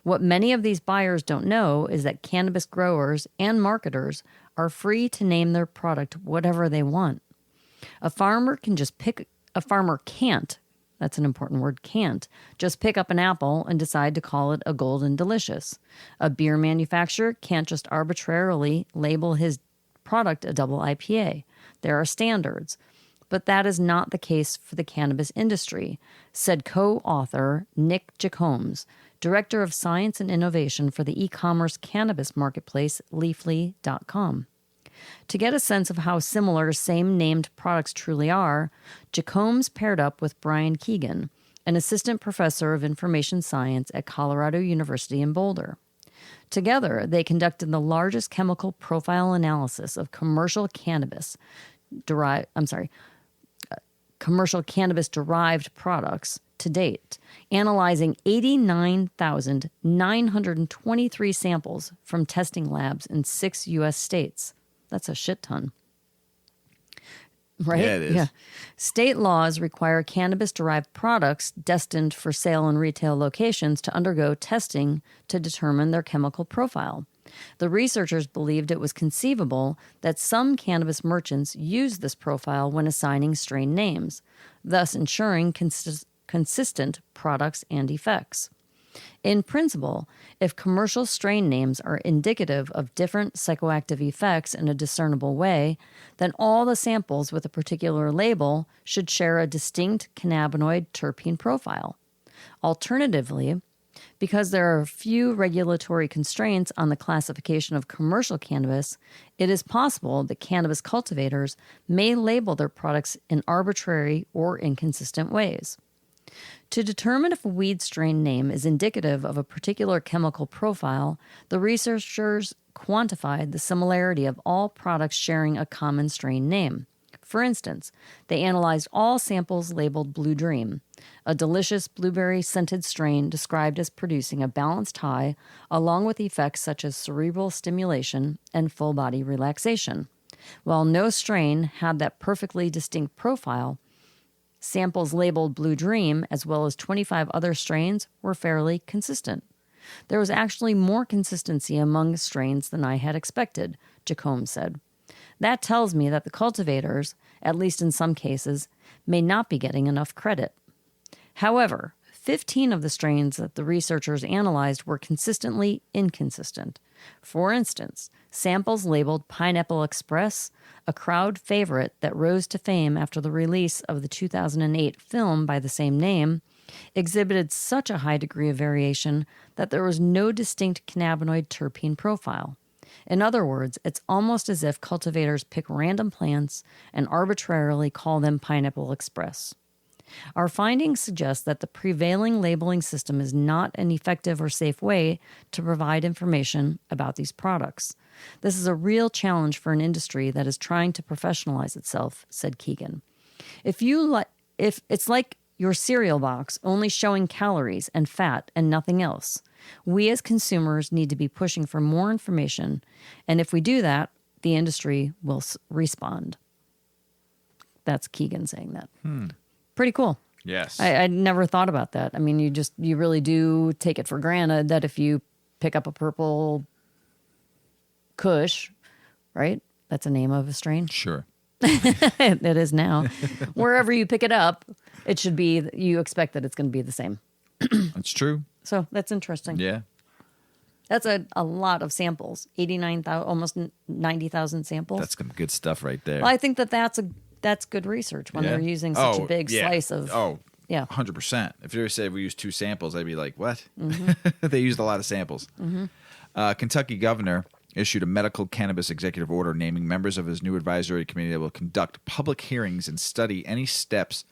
What many of these buyers don't know is that cannabis growers and marketers are free to name their product whatever they want. A farmer can't, that's an important word, can't, just pick up an apple and decide to call it a Golden Delicious. A beer manufacturer can't just arbitrarily label his product a double IPA. There are standards. But that is not the case for the cannabis industry, said co-author Nick Jacobs, Director of Science and Innovation for the e-commerce cannabis marketplace Leafly.com. To get a sense of how similar same-named products truly are, Jacobs paired up with Brian Keegan, an assistant professor of information science at Colorado University in Boulder. Together, they conducted the largest chemical profile analysis of commercial cannabis-derived products to date, analyzing 89,923 samples from testing labs in 6 U.S. states. That's a shit ton. Right? Yeah, it is. Yeah. State laws require cannabis-derived products destined for sale in retail locations to undergo testing to determine their chemical profile. The researchers believed it was conceivable that some cannabis merchants use this profile when assigning strain names, thus ensuring consistent products and effects. In principle, if commercial strain names are indicative of different psychoactive effects in a discernible way, then all the samples with a particular label should share a distinct cannabinoid terpene profile. Alternatively, because there are few regulatory constraints on the classification of commercial cannabis, it is possible that cannabis cultivators may label their products in arbitrary or inconsistent ways. To determine if a weed strain name is indicative of a particular chemical profile, the researchers quantified the similarity of all products sharing a common strain name. For instance, they analyzed all samples labeled Blue Dream, a delicious blueberry-scented strain described as producing a balanced high, along with effects such as cerebral stimulation and full-body relaxation. While no strain had that perfectly distinct profile, samples labeled Blue Dream, as well as 25 other strains, were fairly consistent. There was actually more consistency among strains than I had expected, Jacobs said. That tells me that the cultivators, at least in some cases, may not be getting enough credit. However, 15 of the strains that the researchers analyzed were consistently inconsistent. For instance, samples labeled Pineapple Express, a crowd favorite that rose to fame after the release of the 2008 film by the same name, exhibited such a high degree of variation that there was no distinct cannabinoid terpene profile. In other words, it's almost as if cultivators pick random plants and arbitrarily call them Pineapple Express. Our findings suggest that the prevailing labeling system is not an effective or safe way to provide information about these products. This is a real challenge for an industry that is trying to professionalize itself, said Keegan. If it's like your cereal box only showing calories and fat and nothing else, we as consumers need to be pushing for more information, and if we do that, the industry will respond. That's Keegan saying that. Pretty cool. Yes. I never thought about that. I mean, you really do take it for granted that if you pick up a purple Kush, right? That's a name of a strain. Sure. It is now. Wherever you pick it up, it should be, you expect that it's going to be the same. That's true. So that's interesting. Yeah. That's a lot of samples. 89,000, almost 90,000 samples. That's some good stuff right there. Well, I think that's good research when they're using such a big slice of. Yeah. 100%. If you said we used 2 samples, I'd be like, what? Mm-hmm. They used a lot of samples. Mm-hmm. Kentucky governor issued a medical cannabis executive order naming members of his new advisory committee that will conduct public hearings and study any steps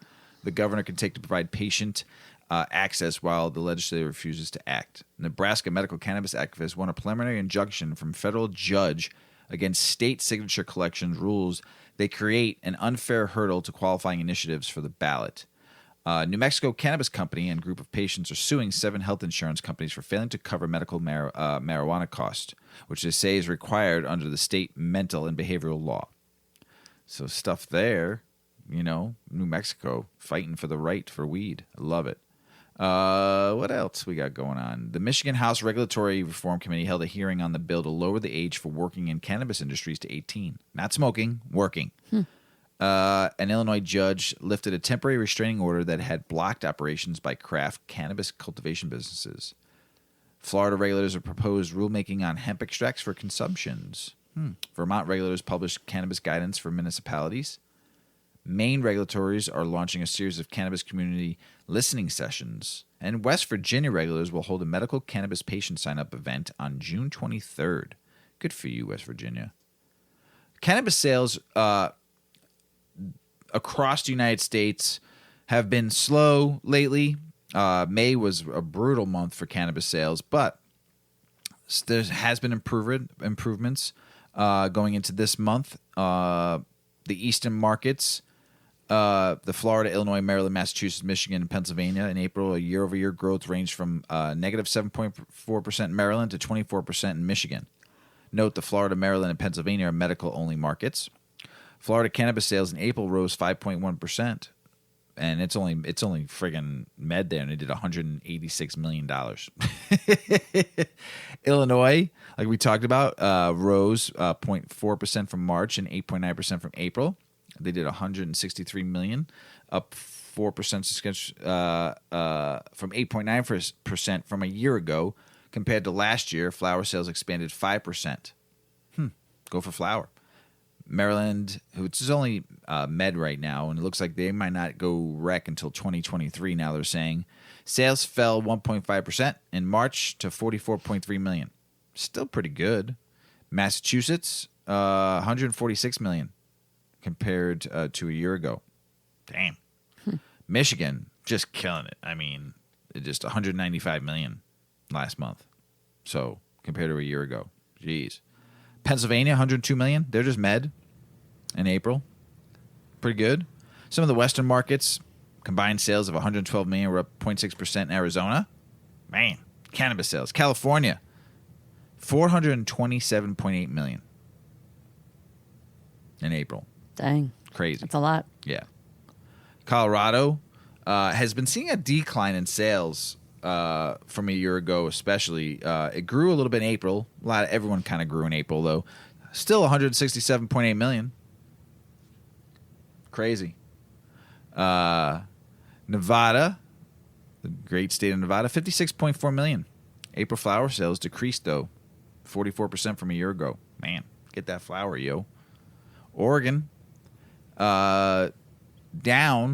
the governor can take to provide patient access while the legislature refuses to act. Nebraska medical cannabis activists won a preliminary injunction from federal judge against state signature collection rules. They create an unfair hurdle to qualifying initiatives for the ballot. New Mexico Cannabis Company and group of patients are suing 7 health insurance companies for failing to cover medical marijuana costs, which they say is required under the state mental and behavioral law. So stuff there, New Mexico fighting for the right for weed. I love it. What else we got going on? The Michigan House Regulatory Reform Committee held a hearing on the bill to lower the age for working in cannabis industries to 18. Not smoking, working. An Illinois judge lifted a temporary restraining order that had blocked operations by craft cannabis cultivation businesses. Florida regulators have proposed rulemaking on hemp extracts for consumptions. Vermont regulators published cannabis guidance for municipalities. Maine regulators are launching a series of cannabis community listening sessions. And West Virginia regulators will hold a medical cannabis patient sign-up event on June 23rd. Good for you, West Virginia. Cannabis sales across the United States have been slow lately. May was a brutal month for cannabis sales, but there has been improvements going into this month. The eastern markets, the Florida, Illinois, Maryland, Massachusetts, Michigan, and Pennsylvania in April, a year-over-year growth ranged from negative 7.4% in Maryland to 24% in Michigan. Note the Florida, Maryland, and Pennsylvania are medical-only markets. Florida cannabis sales in April rose 5.1%, and it's only friggin' med there, and they did $186 million. Illinois, like we talked about, rose 0.4% from March and 8.9% from April. They did $163 million, up 4% from 8.9% from a year ago. Compared to last year, flower sales expanded 5%. Go for flower. Maryland, which is only med right now, and it looks like they might not go rec until 2023 now, they're saying. Sales fell 1.5% in March to $44.3 million. Still pretty good. Massachusetts, $146 million compared to a year ago. Damn. Michigan, just killing it. I mean, just $195 million last month. So compared to a year ago. Jeez. Pennsylvania, $102 million. They're just med in April. Pretty good. Some of the western markets, combined sales of $112 million were up 0.6% in Arizona. Man, cannabis sales. California, $427.8 million in April. Dang. Crazy. That's a lot. Yeah. Colorado has been seeing a decline in sales from a year ago, especially. It grew a little bit in April. Everyone kind of grew in April, though. Still $167.8 million. Crazy. Nevada, The great state of Nevada, 56.4 million. April flower sales decreased, though, 44% from a year ago. Man, get that flower, yo. Oregon, down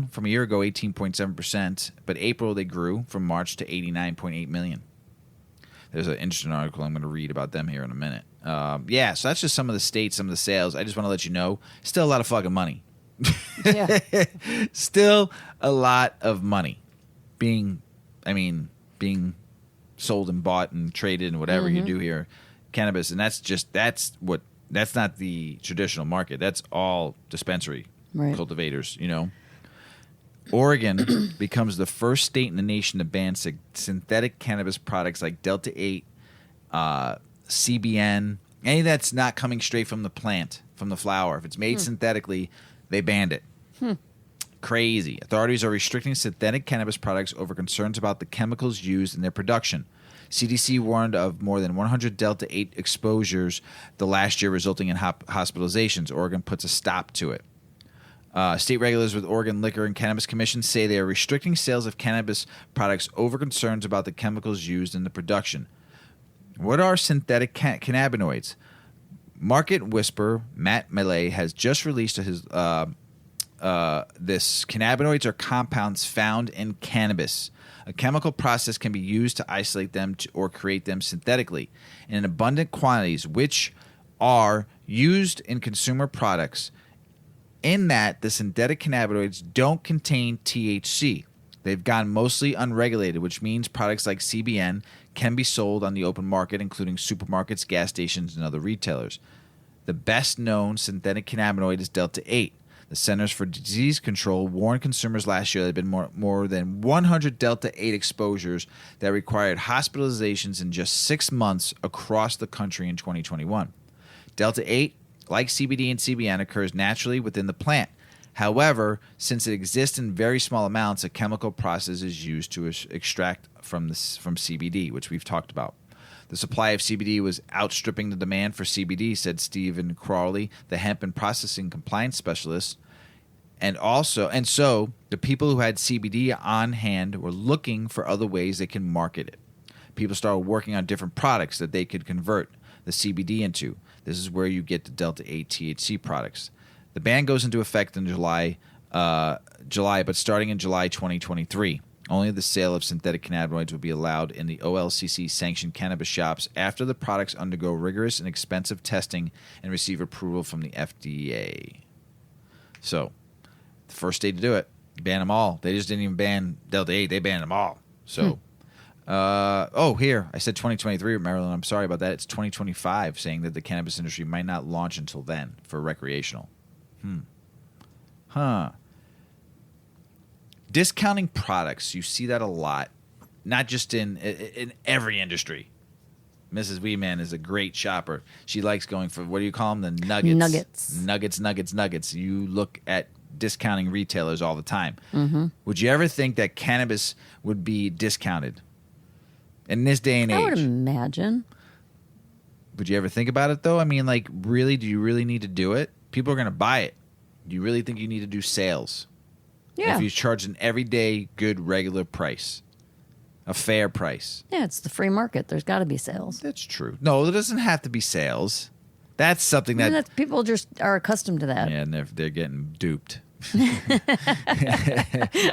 from a year ago, 18.7%, but April they grew from March to 89.8 million. There's an interesting article I'm going to read about them here in a minute. Yeah, so that's just some of the states, some of the sales. I just want to let you know, still a lot of fucking money. Yeah. Still a lot of money being sold and bought and traded and whatever you do here, cannabis, and that's not the traditional market. That's all dispensary cultivators, you know. Oregon becomes the first state in the nation to ban synthetic cannabis products like Delta 8, CBN, any that's not coming straight from the plant, from the flower. If it's made synthetically, they banned it. Crazy. Authorities are restricting synthetic cannabis products over concerns about the chemicals used in their production. CDC warned of more than 100 Delta 8 exposures the last year, resulting in hospitalizations. Oregon puts a stop to it. State regulators with Oregon Liquor and Cannabis Commission say they are restricting sales of cannabis products over concerns about the chemicals used in the production. What are synthetic cannabinoids? Market whisperer Matt Millay has just released his this cannabinoids are compounds found in cannabis. A chemical process can be used to isolate them or create them synthetically in abundant quantities, which are used in consumer products. In that, the synthetic cannabinoids don't contain THC. They've gone mostly unregulated, which means products like CBN can be sold on the open market, including supermarkets, gas stations, and other retailers. The best-known synthetic cannabinoid is Delta 8. The Centers for Disease Control warned consumers last year there had been more than 100 Delta 8 exposures that required hospitalizations in just 6 months across the country in 2021. Delta 8, like CBD and CBN, occurs naturally within the plant. However, since it exists in very small amounts, a chemical process is used to extract from CBD, which we've talked about. The supply of CBD was outstripping the demand for CBD, said Stephen Crawley, the hemp and processing compliance specialist. And so the people who had CBD on hand were looking for other ways they can market it. People started working on different products that they could convert the CBD into. This is where you get the Delta 8 THC products. The ban goes into effect in July, but starting in July 2023. Only the sale of synthetic cannabinoids will be allowed in the OLCC-sanctioned cannabis shops after the products undergo rigorous and expensive testing and receive approval from the FDA. So, the first state to do it, ban them all. They just didn't even ban Delta 8. They banned them all. So, here. I said 2023, Maryland. I'm sorry about that. It's 2025, saying that the cannabis industry might not launch until then for recreational. Discounting products, you see that a lot, not just in every industry. Mrs. Weedman is a great shopper. She likes going for, what do you call them? The nuggets. Nuggets. You look at discounting retailers all the time. Mm-hmm. Would you ever think that cannabis would be discounted in this day and age? I would imagine. Would you ever think about it, though? I mean, like, really, do you really need to do it? People are going to buy it. Do you really think you need to do sales? Yeah. If you charge an everyday, good, regular price, a fair price. Yeah, it's the free market. There's got to be sales. That's true. No, there doesn't have to be sales. That's something that people just are accustomed to that. Yeah, and they're getting duped.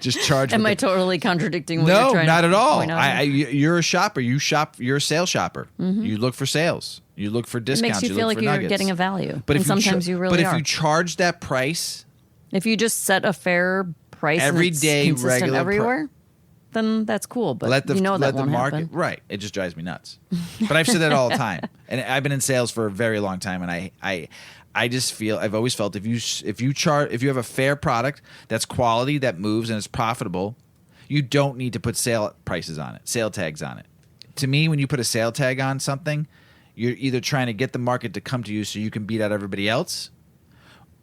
Just charge. Am I totally contradicting what you're trying to point out? No, not at all. You're a shopper. You're a sales shopper. Mm-hmm. You look for sales. You look for discounts. It makes you feel like you're getting a value. But sometimes you really are. But if you charge that price, if you just set a fair price every day, consistent regular everywhere, then that's cool. But let the won't market happen. Right. It just drives me nuts. But I've said that all the time, and I've been in sales for a very long time, and I just feel, I've always felt if you have a fair product that's quality, that moves, and it's profitable, you don't need to put sale prices on it, sale tags on it. To me, when you put a sale tag on something, you're either trying to get the market to come to you so you can beat out everybody else,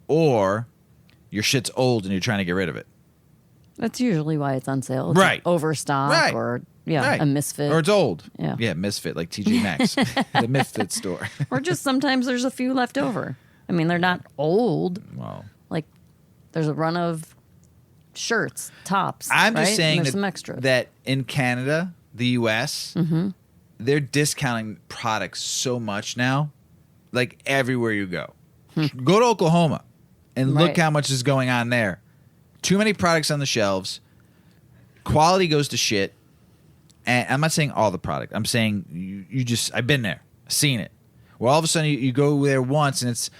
or your shit's old and you're trying to get rid of it. That's usually why it's on sale. It's right. Overstock or a misfit. Or it's old. Yeah, misfit, like TJ Maxx, the misfit store. Or just sometimes there's a few left over. I mean, they're not old. Well, like there's a run of shirts, tops. I'm just right? saying And there's some extras. that in Canada, the U.S., they're discounting products so much now, like everywhere you go. Go to Oklahoma and look Right. how much is going on there. Too many products on the shelves. Quality goes to shit. And I'm not saying all the product. I'm saying you just, I've been there, seen it. Well, all of a sudden you go there once and it's,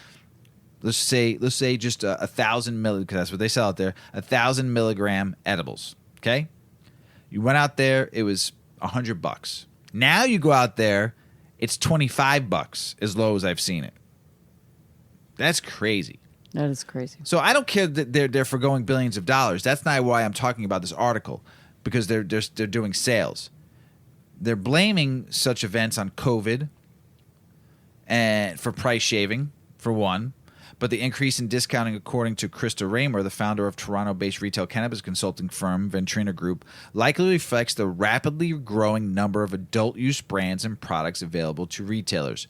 let's say just 1,000 because that's what they sell out there, 1,000 milligram edibles. Okay, you went out there, it was $100. Now you go out there, it's $25 as low as I've seen it. That's crazy. That is crazy. So I don't care that they're forgoing billions of dollars. That's not why I'm talking about this article, because they're doing sales. They're blaming such events on COVID and for price shaving, for one. But the increase in discounting, according to Krista Raymer, the founder of Toronto-based retail cannabis consulting firm Ventrina Group, likely reflects the rapidly growing number of adult-use brands and products available to retailers.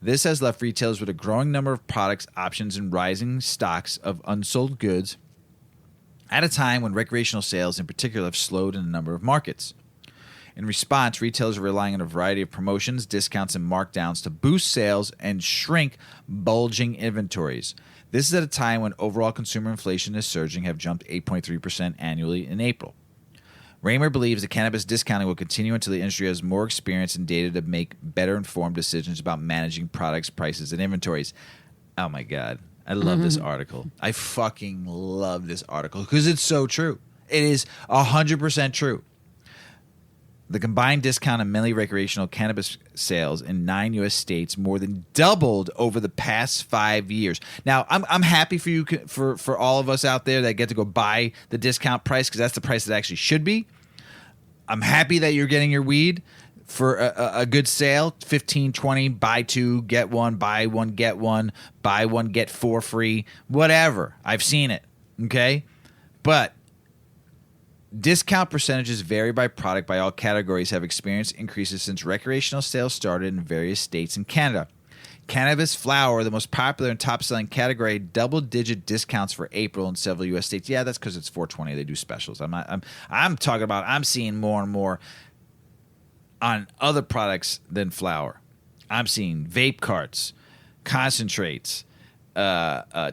This has left retailers with a growing number of products options and rising stocks of unsold goods at a time when recreational sales in particular have slowed in a number of markets. In response, retailers are relying on a variety of promotions, discounts, and markdowns to boost sales and shrink bulging inventories. This is at a time when overall consumer inflation is surging, have jumped 8.3% annually in April. Raymer believes that cannabis discounting will continue until the industry has more experience and data to make better informed decisions about managing products, prices, and inventories. Oh my God. I love this article. I fucking love this article because it's so true. It is 100% true. The combined discount on mainly recreational cannabis sales in 9 U.S. states more than doubled over the past 5 years. Now, I'm happy for you, for all of us out there that get to go buy the discount price, because that's the price that actually should be. I'm happy that you're getting your weed for a good sale, 15, 20, buy two, get one, buy one, get four free, whatever. I've seen it, okay? But discount percentages vary by product. By all categories have experienced increases since recreational sales started in various states in Canada. Cannabis flower, the most popular and top-selling category, double-digit discounts for April in several U.S. states. Yeah, that's because it's 420. They do specials. I'm talking about, I'm seeing more and more on other products than flower. I'm seeing vape carts, concentrates,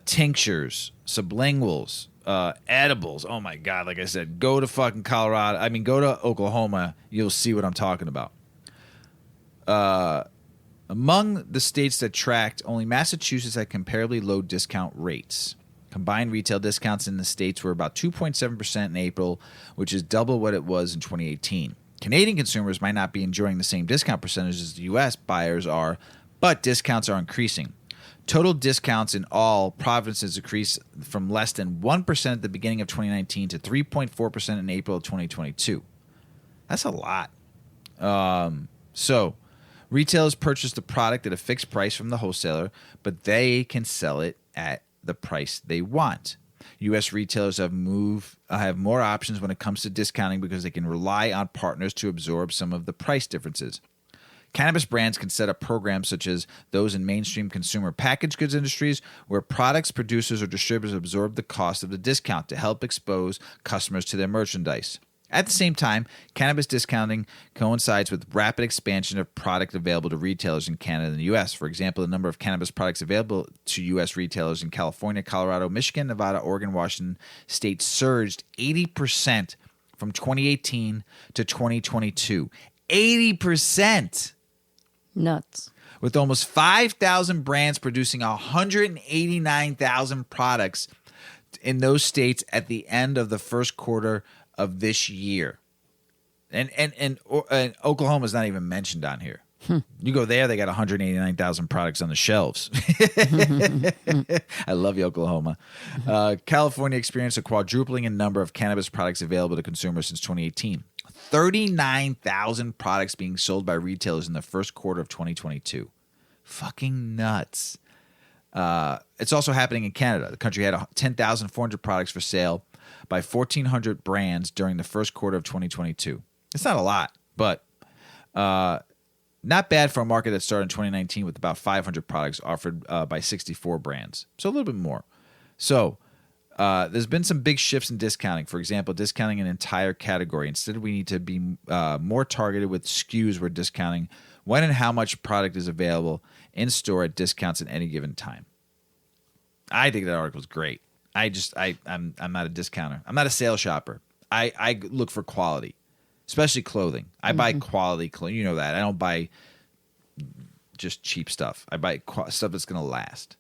tinctures, sublinguals, edibles. Oh my God. Like I said, go to fucking Colorado. I mean, go to Oklahoma. You'll see what I'm talking about. Among the states that tracked, only Massachusetts had comparably low discount rates. Combined retail discounts in the states were about 2.7% in April, which is double what it was in 2018. Canadian consumers might not be enjoying the same discount percentages as the U.S. buyers are, but discounts are increasing. Total discounts in all provinces increased from less than 1% at the beginning of 2019 to 3.4% in April of 2022. That's a lot. So retailers purchase the product at a fixed price from the wholesaler, but they can sell it at the price they want. U.S. retailers have more options when it comes to discounting because they can rely on partners to absorb some of the price differences. Cannabis brands can set up programs such as those in mainstream consumer packaged goods industries where products, producers, or distributors absorb the cost of the discount to help expose customers to their merchandise. At the same time, cannabis discounting coincides with rapid expansion of product available to retailers in Canada and the U.S. For example, the number of cannabis products available to U.S. retailers in California, Colorado, Michigan, Nevada, Oregon, Washington state surged 80% from 2018 to 2022. 80%! Nuts. With almost 5,000 brands producing 189,000 products in those states at the end of the first quarter of this year. And Oklahoma's not even mentioned on here. You go there, they got 189,000 products on the shelves. I love you, Oklahoma. California experienced a quadrupling in number of cannabis products available to consumers since 2018. 39,000 products being sold by retailers in the first quarter of 2022. Fucking nuts. It's also happening in Canada. The country had 10,400 products for sale by 1,400 brands during the first quarter of 2022. It's not a lot, but not bad for a market that started in 2019 with about 500 products offered by 64 brands. So a little bit more. So There's been some big shifts in discounting. For example, discounting an entire category. Instead, we need to be more targeted with SKUs we're discounting, when and how much product is available in store at discounts at any given time. I think that article is great. I'm not a discounter. I'm not a sales shopper. I look for quality, especially clothing. I buy quality clothing. You know that. I don't buy just cheap stuff. I buy stuff that's going to last.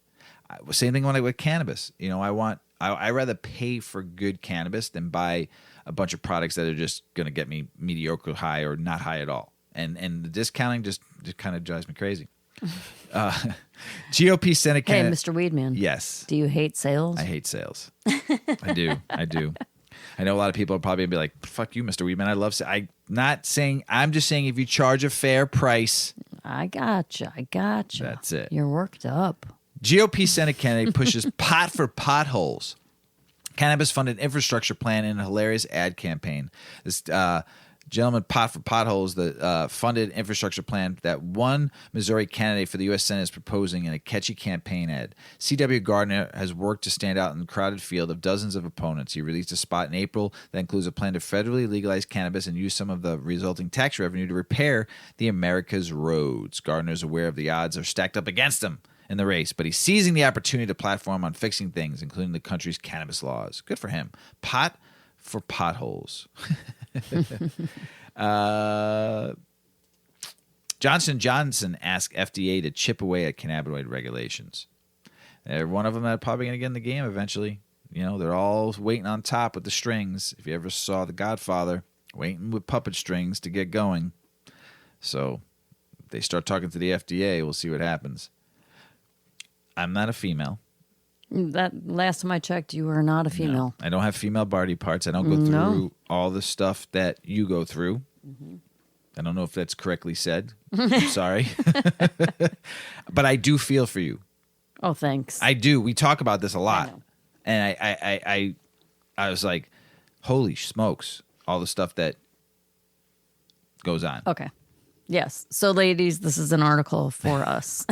Same thing with cannabis. You know, I rather pay for good cannabis than buy a bunch of products that are just going to get me mediocre high or not high at all. And the discounting just kind of drives me crazy. GOP Senate Hey, candidate. Mr. Weedman. Yes. Do you hate sales? I hate sales. I do. I know a lot of people will probably be like, fuck you, Mr. Weedman. I love sales. I'm just saying if you charge a fair price. I gotcha. That's it. You're worked up. GOP Senate candidate pushes pot for potholes. Cannabis funded infrastructure plan in a hilarious ad campaign. This gentleman, Pot for Potholes, the funded infrastructure plan that one Missouri candidate for the U.S. Senate is proposing in a catchy campaign ad. C.W. Gardner has worked to stand out in the crowded field of dozens of opponents. He released a spot in April that includes a plan to federally legalize cannabis and use some of the resulting tax revenue to repair the America's roads. Gardner is aware of the odds are stacked up against him in the race, but he's seizing the opportunity to platform on fixing things, including the country's cannabis laws. Good for him. Pot for potholes. Johnson & Johnson asked FDA to chip away at cannabinoid regulations. They're one of them that's probably going to get in the game eventually. You know, they're all waiting on top with the strings. If you ever saw The Godfather, waiting with puppet strings to get going. So if they start talking to the FDA, we'll see what happens. I'm not a female. That last time I checked, you were not a female. No, I don't have female body parts. I don't go through all the stuff that you go through. I don't know if that's correctly said. I'm sorry. But I do feel for you. Oh, thanks. I do. We talk about this a lot. And I was like, holy smokes, all the stuff that goes on. Okay. Yes. So, ladies, this is an article for us.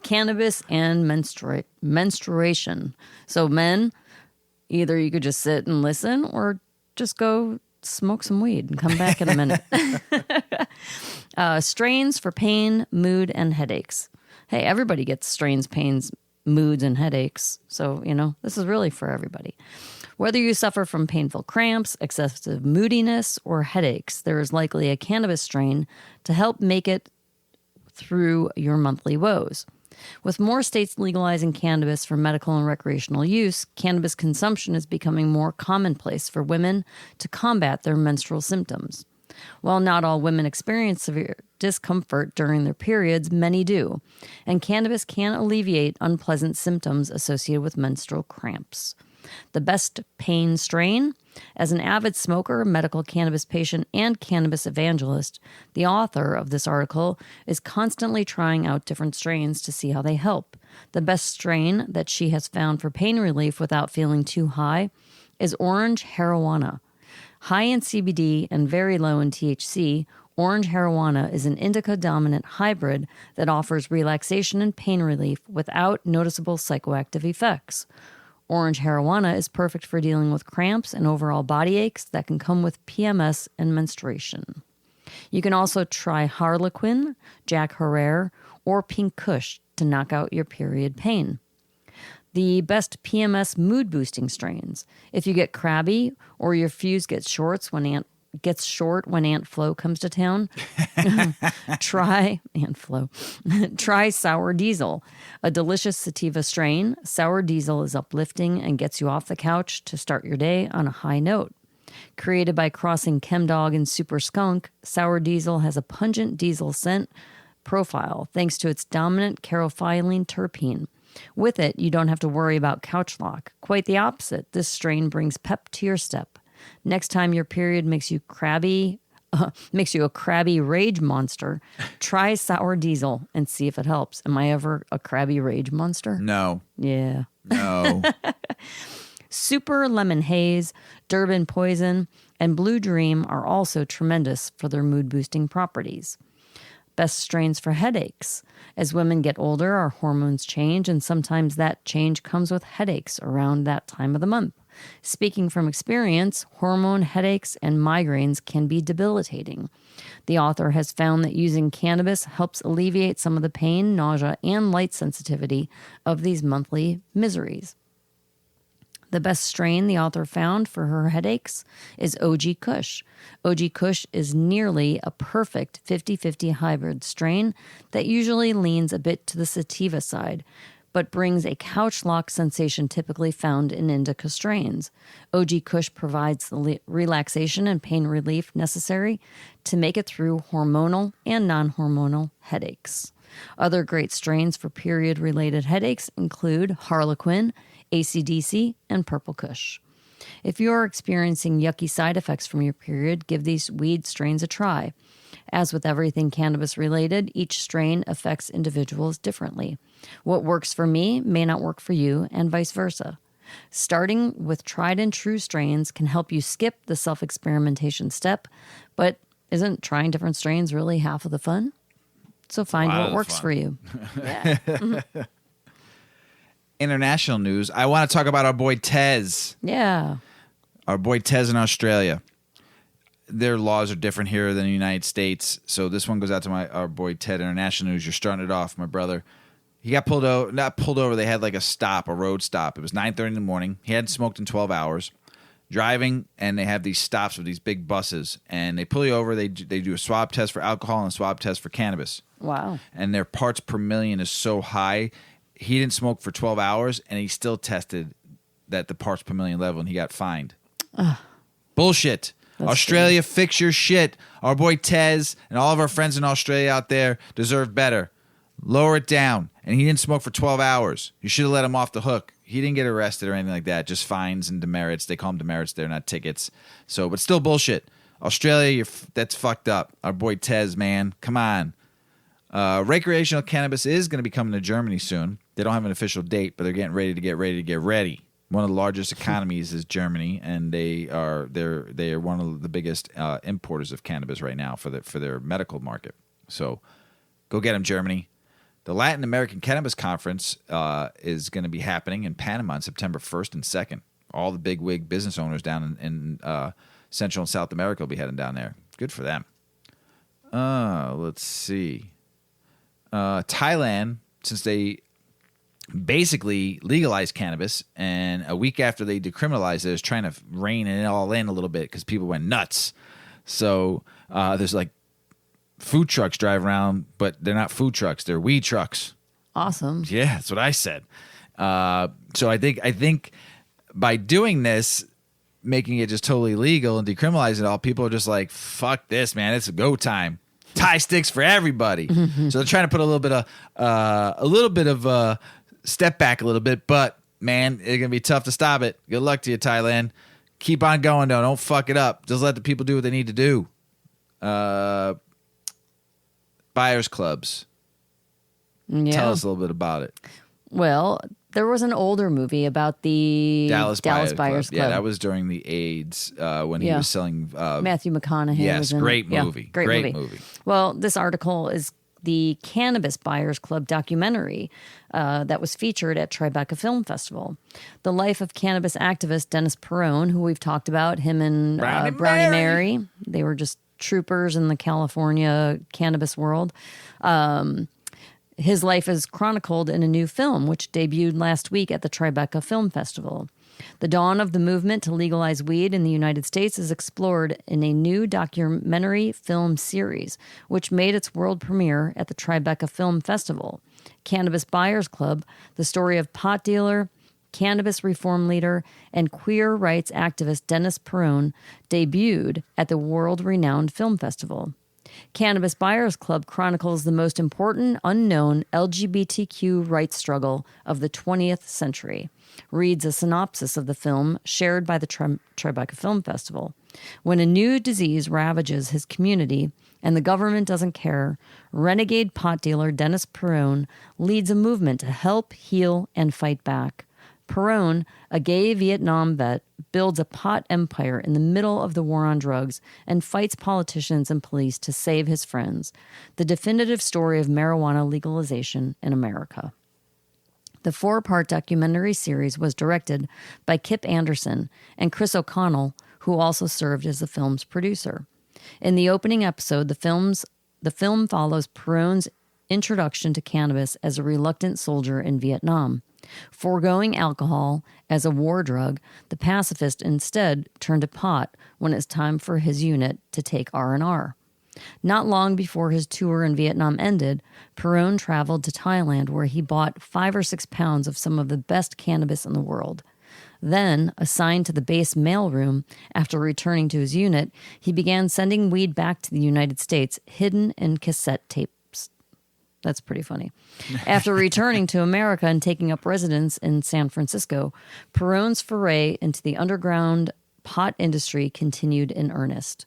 Cannabis and menstruation. So, men, either you could just sit and listen or just go smoke some weed and come back in a minute. Strains for pain, mood, and headaches. Hey, everybody gets strains, pains, moods, and headaches. So, you know, this is really for everybody. Whether you suffer from painful cramps, excessive moodiness, or headaches, there is likely a cannabis strain to help make it through your monthly woes. With more states legalizing cannabis for medical and recreational use, cannabis consumption is becoming more commonplace for women to combat their menstrual symptoms. While not all women experience severe discomfort during their periods, many do, and cannabis can alleviate unpleasant symptoms associated with menstrual cramps. The best pain strain? As an avid smoker, medical cannabis patient, and cannabis evangelist, the author of this article is constantly trying out different strains to see how they help. The best strain that she has found for pain relief without feeling too high is orange marijuana. High in CBD and very low in THC, orange marijuana is an indica-dominant hybrid that offers relaxation and pain relief without noticeable psychoactive effects. Orange marijuana is perfect for dealing with cramps and overall body aches that can come with PMS and menstruation. You can also try Harlequin, Jack Herer, or Pink Kush to knock out your period pain. The best PMS mood-boosting strains. If you get crabby or your fuse gets short when Aunt Flo comes to town, try Aunt Flo. Try Sour Diesel, a delicious sativa strain. Sour Diesel is uplifting and gets you off the couch to start your day on a high note. Created by crossing Chemdog and Super Skunk, Sour Diesel has a pungent diesel scent profile thanks to its dominant caryophyllene terpene. With it, you don't have to worry about couch lock. Quite the opposite. This strain brings pep to your step. Next time your period makes you a crabby rage monster, try Sour Diesel and see if it helps. Am I ever a crabby rage monster? No. Yeah. No. Super Lemon Haze, Durban Poison, and Blue Dream are also tremendous for their mood-boosting properties. Best strains for headaches. As women get older, our hormones change, and sometimes that change comes with headaches around that time of the month. Speaking from experience, hormone headaches and migraines can be debilitating. The author has found that using cannabis helps alleviate some of the pain, nausea, and light sensitivity of these monthly miseries. The best strain the author found for her headaches is OG Kush. OG Kush is nearly a perfect 50-50 hybrid strain that usually leans a bit to the sativa side, but brings a couch lock sensation typically found in indica strains. OG Kush provides the relaxation and pain relief necessary to make it through hormonal and non-hormonal headaches. Other great strains for period-related headaches include Harlequin, AC/DC, and Purple Kush. If you are experiencing yucky side effects from your period, give these weed strains a try. As with everything cannabis-related, each strain affects individuals differently. What works for me may not work for you, and vice versa. Starting with tried-and-true strains can help you skip the self-experimentation step, but isn't trying different strains really half of the fun? So find what works for you. Yeah. Mm-hmm. International news. I want to talk about our boy Tez. Yeah. Our boy Tez in Australia. Their laws are different here than the United States. So this one goes out to our boy Ted. International news. You're starting it off, my brother. He got pulled over. Not pulled over. They had like a road stop. It was 9:30 in the morning. He hadn't smoked in 12 hours. Driving, and they have these stops with these big buses. And they pull you over. They do a swab test for alcohol and a swab test for cannabis. Wow. And their parts per million is so high. He didn't smoke for 12 hours, and he still tested that the parts per million level, and he got fined. Bullshit. Australia, fix your shit. Our boy Tez and all of our friends in Australia out there deserve better. Lower it down. And he didn't smoke for 12 hours. You should have let him off the hook. He didn't get arrested or anything like that. Just fines and demerits. They call them demerits. They're not tickets. So, but still bullshit. Australia, that's fucked up. Our boy Tez, man. Come on. Recreational cannabis is going to be coming to Germany soon. They don't have an official date, but they're getting ready to get ready. One of the largest economies is Germany, and they are one of the biggest importers of cannabis right now for their medical market. So, go get them, Germany. The Latin American Cannabis Conference is going to be happening in Panama on September 1st and 2nd. All the big wig business owners down in Central and South America will be heading down there. Good for them. Let's see. Thailand, since they basically legalized cannabis, and a week after they decriminalized it, is trying to rein it all in a little bit because people went nuts. So there's like food trucks drive around, but they're not food trucks; they're weed trucks. Awesome. Yeah, that's what I said. So I think by doing this, making it just totally legal and decriminalizing it all, people are just like, "Fuck this, man! It's a go time." Thai sticks for everybody. So they're trying to put a little bit of step back a little bit, but man, it's gonna be tough to stop it. Good luck to you, Thailand. Keep on going though. Don't fuck it up. Just let the people do what they need to do. Buyers clubs. Yeah. Tell us a little bit about it. Well, there was an older movie about the Dallas Buyers Club. Club. Yeah, that was during the AIDS when he was selling. Matthew McConaughey. Yes, was in great it. movie. Yeah, great movie. Well, this article is the Cannabis Buyers Club documentary that was featured at Tribeca Film Festival. The life of cannabis activist Dennis Peron, who we've talked about, him and Brownie Mary. They were just troopers in the California cannabis world. His life is chronicled in a new film, which debuted last week at the Tribeca Film Festival. The dawn of the movement to legalize weed in the United States is explored in a new documentary film series, which made its world premiere at the Tribeca Film Festival. Cannabis Buyers Club, the story of pot dealer, cannabis reform leader, and queer rights activist Dennis Peron, debuted at the world-renowned film festival. Cannabis Buyers Club chronicles the most important unknown LGBTQ rights struggle of the 20th century. Reads a synopsis of the film shared by the Tribeca Film Festival. When a new disease ravages his community and the government doesn't care, renegade pot dealer Dennis Peron leads a movement to help, heal, and fight back. Peron, a gay Vietnam vet, builds a pot empire in the middle of the war on drugs and fights politicians and police to save his friends. The definitive story of marijuana legalization in America. The 4-part documentary series was directed by Kip Anderson and Chris O'Connell, who also served as the film's producer. In the opening episode, the film follows Peron's introduction to cannabis as a reluctant soldier in Vietnam. Foregoing alcohol as a war drug, the pacifist instead turned to pot when it's time for his unit to take R&R. Not long before his tour in Vietnam ended, Peron traveled to Thailand where he bought 5 or 6 pounds of some of the best cannabis in the world. Then, assigned to the base mailroom after returning to his unit, he began sending weed back to the United States, hidden in cassette tapes. That's pretty funny. After returning to America and taking up residence in San Francisco, Peron's foray into the underground pot industry continued in earnest.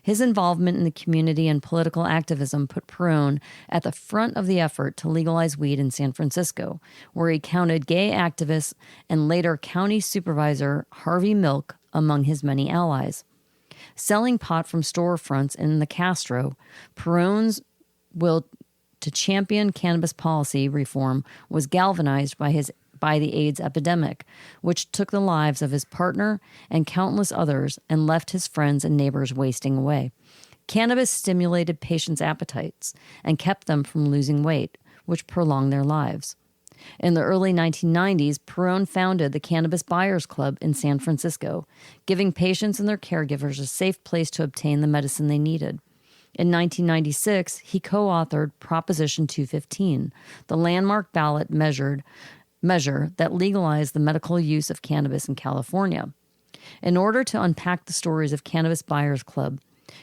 His involvement in the community and political activism put Peron at the front of the effort to legalize weed in San Francisco, where he counted gay activists and later County Supervisor Harvey Milk among his many allies. Selling pot from storefronts in the Castro, Peron's will to champion cannabis policy reform was galvanized by the AIDS epidemic, which took the lives of his partner and countless others and left his friends and neighbors wasting away. Cannabis stimulated patients' appetites and kept them from losing weight, which prolonged their lives. In the early 1990s, Peron founded the Cannabis Buyers Club in San Francisco, giving patients and their caregivers a safe place to obtain the medicine they needed. In 1996, he co-authored Proposition 215, the landmark ballot measure that legalized the medical use of cannabis in California. In order to unpack the stories of Cannabis Buyers Club,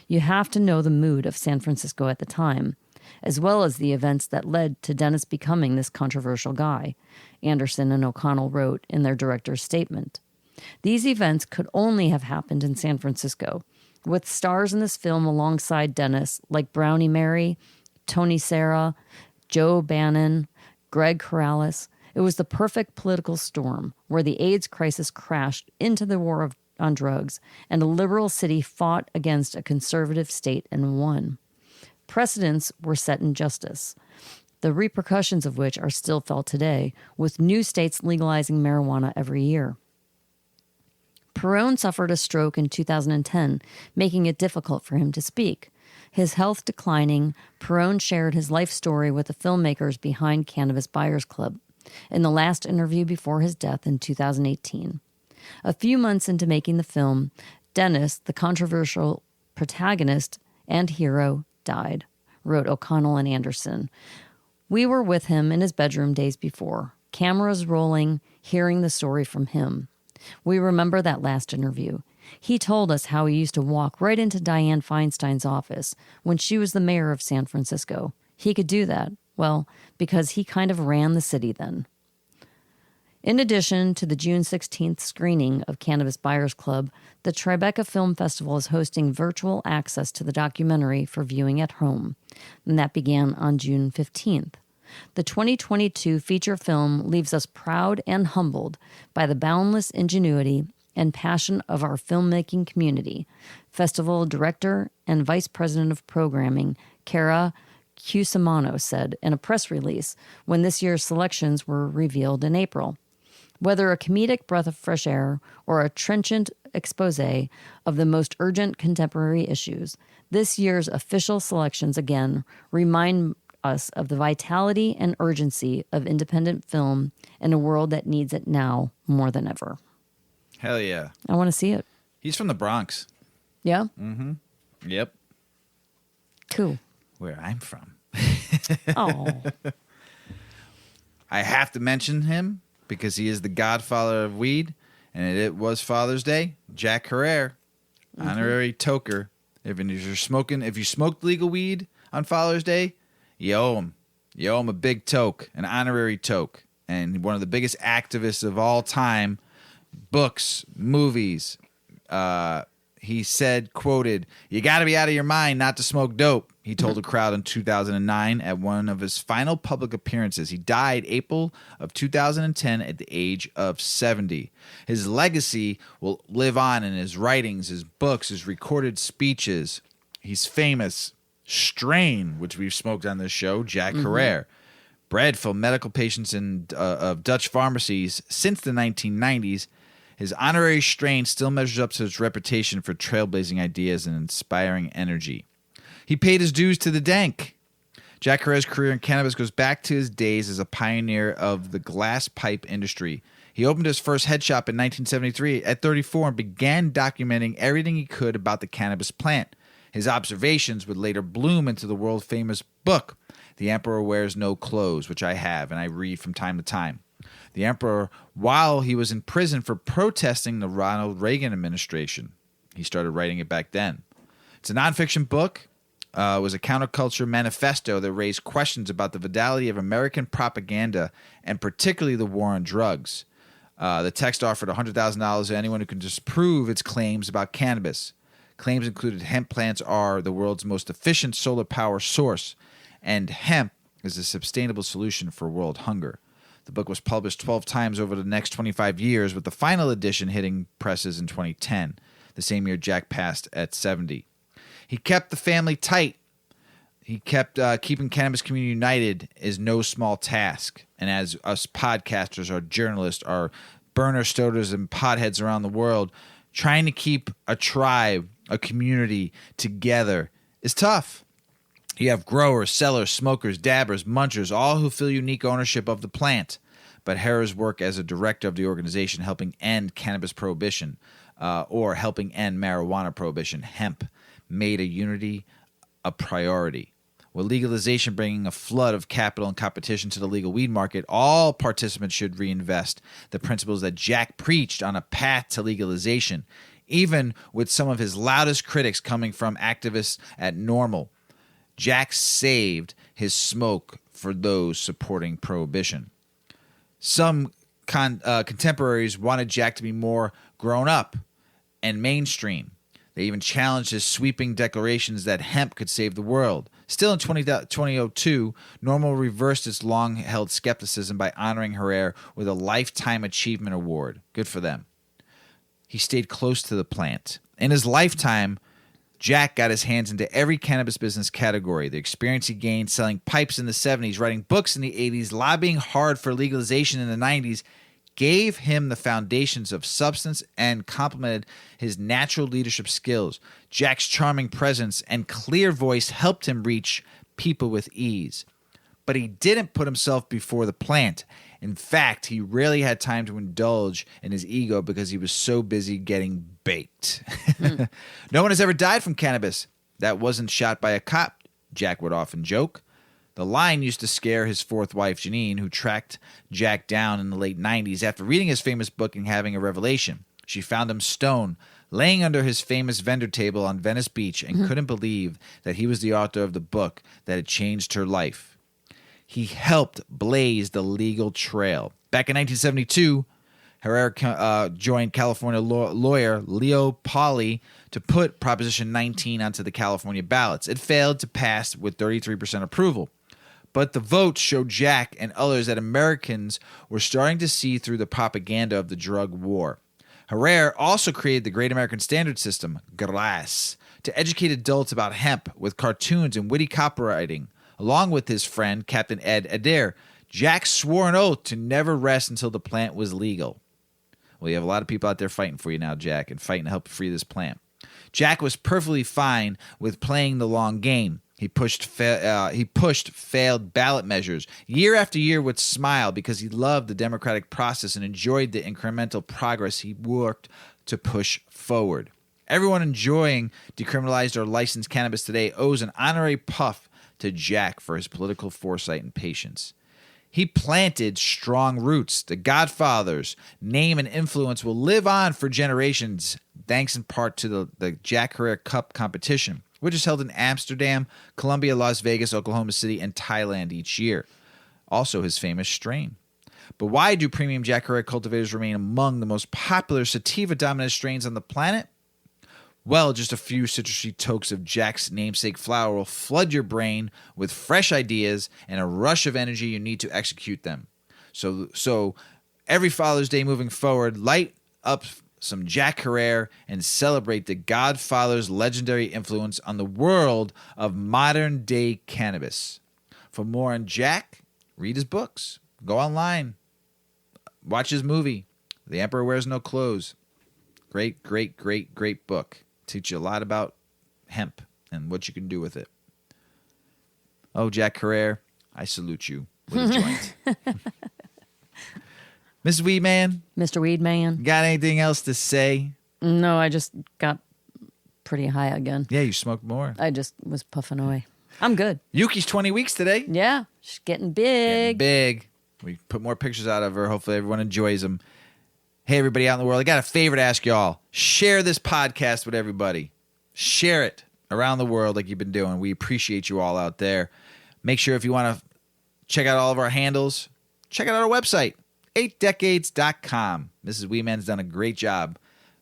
you have to know the mood of San Francisco at the time, as well as the events that led to Dennis becoming this controversial guy, Anderson and O'Connell wrote in their director's statement. These events could only have happened in San Francisco, with stars in this film alongside Dennis like Brownie Mary, Tony Serra, Joe Bannon, Greg Corrales. It was the perfect political storm where the AIDS crisis crashed into the war on drugs and a liberal city fought against a conservative state and won. Precedents were set in justice, the repercussions of which are still felt today, with new states legalizing marijuana every year. Peron suffered a stroke in 2010, making it difficult for him to speak. His health declining, Peron shared his life story with the filmmakers behind Cannabis Buyers Club in the last interview before his death in 2018. A few months into making the film, Dennis, the controversial protagonist and hero, died, wrote O'Connell and Anderson. We were with him in his bedroom days before, cameras rolling, hearing the story from him. We remember that last interview. He told us how he used to walk right into Dianne Feinstein's office when she was the mayor of San Francisco. He could do that, well, because he kind of ran the city then. In addition to the June 16th screening of Cannabis Buyers Club, the Tribeca Film Festival is hosting virtual access to the documentary for viewing at home, and that began on June 15th. The 2022 feature film leaves us proud and humbled by the boundless ingenuity and passion of our filmmaking community, Festival Director and Vice President of Programming, Cara Cusimano, said in a press release when this year's selections were revealed in April. Whether a comedic breath of fresh air or a trenchant expose of the most urgent contemporary issues, this year's official selections again remind us of the vitality and urgency of independent film in a world that needs it now more than ever. Hell yeah. I want to see it. He's from the Bronx. Yeah? Mm-hmm. Yep. Cool. Where I'm from. Oh. I have to mention him because he is the godfather of weed, and it was Father's Day. Jack Herrera, honorary toker. If you smoked legal weed on Father's Day, you owe him. You owe him a big toke, an honorary toke. And one of the biggest activists of all time, books, movies. He said, quoted, "You got to be out of your mind not to smoke dope." He told a crowd in 2009 at one of his final public appearances. He died April of 2010 at the age of 70. His legacy will live on in his writings, his books, his recorded speeches. He's famous. Strain, which we've smoked on this show, Jack Herer, bred for medical patients of Dutch pharmacies since the 1990s. His honorary strain still measures up to his reputation for trailblazing ideas and inspiring energy. He paid his dues to the dank. Jack Herer's career in cannabis goes back to his days as a pioneer of the glass pipe industry. He opened his first head shop in 1973 at 34 and began documenting everything he could about the cannabis plant. His observations would later bloom into the world-famous book, The Emperor Wears No Clothes, which I have and I read from time to time. The Emperor, while he was in prison for protesting the Ronald Reagan administration. He started writing it back then. It's a nonfiction book. It was a counterculture manifesto that raised questions about the validity of American propaganda and particularly the war on drugs. The text offered $100,000 to anyone who can disprove its claims about cannabis. Claims included hemp plants are the world's most efficient solar power source, and hemp is a sustainable solution for world hunger. The book was published 12 times over the next 25 years, with the final edition hitting presses in 2010, the same year Jack passed at 70. He kept the family tight. He kept keeping cannabis community united is no small task. And as us podcasters, our journalists, our burner stoters and potheads around the world, trying to keep a tribe, a community together is tough. You have growers, sellers, smokers, dabbers, munchers, all who feel unique ownership of the plant. But Herer's work as a director of the organization helping end cannabis prohibition or helping end marijuana prohibition, hemp, made a unity a priority. With legalization bringing a flood of capital and competition to the legal weed market, all participants should reinvest the principles that Jack preached on a path to legalization, even with some of his loudest critics coming from activists at NORML. Jack saved his smoke for those supporting prohibition. Some contemporaries wanted Jack to be more grown up and mainstream. They even challenged his sweeping declarations that hemp could save the world. Still in 2002, NORML reversed its long-held skepticism by honoring Herer with a Lifetime Achievement Award. Good for them. He stayed close to the plant. In his lifetime, Jack got his hands into every cannabis business category. The experience he gained selling pipes in the 70s, writing books in the 80s, lobbying hard for legalization in the 90s, gave him the foundations of substance and complemented his natural leadership skills. Jack's charming presence and clear voice helped him reach people with ease. But he didn't put himself before the plant. In fact, he rarely had time to indulge in his ego because he was so busy getting baked. No one has ever died from cannabis that wasn't shot by a cop, Jack would often joke. The line used to scare his fourth wife, Janine, who tracked Jack down in the late 90s after reading his famous book and having a revelation. She found him stoned, laying under his famous vendor table on Venice Beach, and couldn't believe that he was the author of the book that had changed her life. He helped blaze the legal trail. Back in 1972, Herer joined California lawyer Leo Pauley to put Proposition 19 onto the California ballots. It failed to pass with 33% approval. But the votes showed Jack and others that Americans were starting to see through the propaganda of the drug war. Herer also created the Great American Standard System, GRAS, to educate adults about hemp with cartoons and witty copywriting. Along with his friend, Captain Ed Adair, Jack swore an oath to never rest until the plant was legal. Well, you have a lot of people out there fighting for you now, Jack, and fighting to help free this plant. Jack was perfectly fine with playing the long game. He pushed failed ballot measures year after year with smile because he loved the democratic process and enjoyed the incremental progress he worked to push forward. Everyone enjoying decriminalized or licensed cannabis today owes an honorary puff to Jack for his political foresight and patience. He planted strong roots. The Godfather's name and influence will live on for generations, thanks in part to the Jack Herer Cup competition, which is held in Amsterdam, Colombia, Las Vegas, Oklahoma City, and Thailand each year. Also his famous strain. But why do premium Jack Herer cultivators remain among the most popular sativa-dominant strains on the planet? Well, just a few citrusy tokes of Jack's namesake flower will flood your brain with fresh ideas and a rush of energy you need to execute them. So every Father's Day moving forward, light up some Jack Herer and celebrate the Godfather's legendary influence on the world of modern-day cannabis. For more on Jack, read his books. Go online. Watch his movie, The Emperor Wears No Clothes. Great, great, great, great book. Teach you a lot about hemp and what you can do with it. Oh, Jack Herer, I salute you with a joint. Mrs. Weedman? Mr. Weedman. Got anything else to say? No, I just got pretty high again. Yeah, you smoked more. I just was puffing away. I'm good. Yuki's 20 weeks today. Yeah, she's getting big. Getting big. We put more pictures out of her. Hopefully everyone enjoys them. Hey, everybody out in the world, I got a favor to ask y'all. Share this podcast with everybody. Share it around the world like you've been doing. We appreciate you all out there. Make sure if you want to check out all of our handles, check out our website, 8decades.com. Mrs. Weedman's done a great job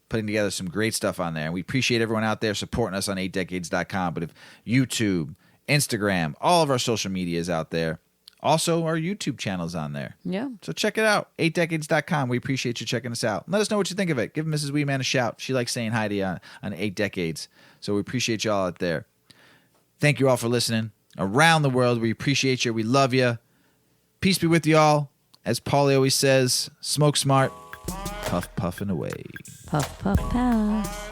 putting together some great stuff on there. And we appreciate everyone out there supporting us on 8decades.com. But if YouTube, Instagram, all of our social media is out there. Also, our YouTube channel's on there. Yeah. So check it out, 8decades.com. We appreciate you checking us out. Let us know what you think of it. Give Mrs. Weedman a shout. She likes saying hi to you on 8 Decades. So we appreciate you all out there. Thank you all for listening. Around the world, we appreciate you. We love you. Peace be with you all. As Paulie always says, smoke smart, puff puffing away. Puff, puff, pass.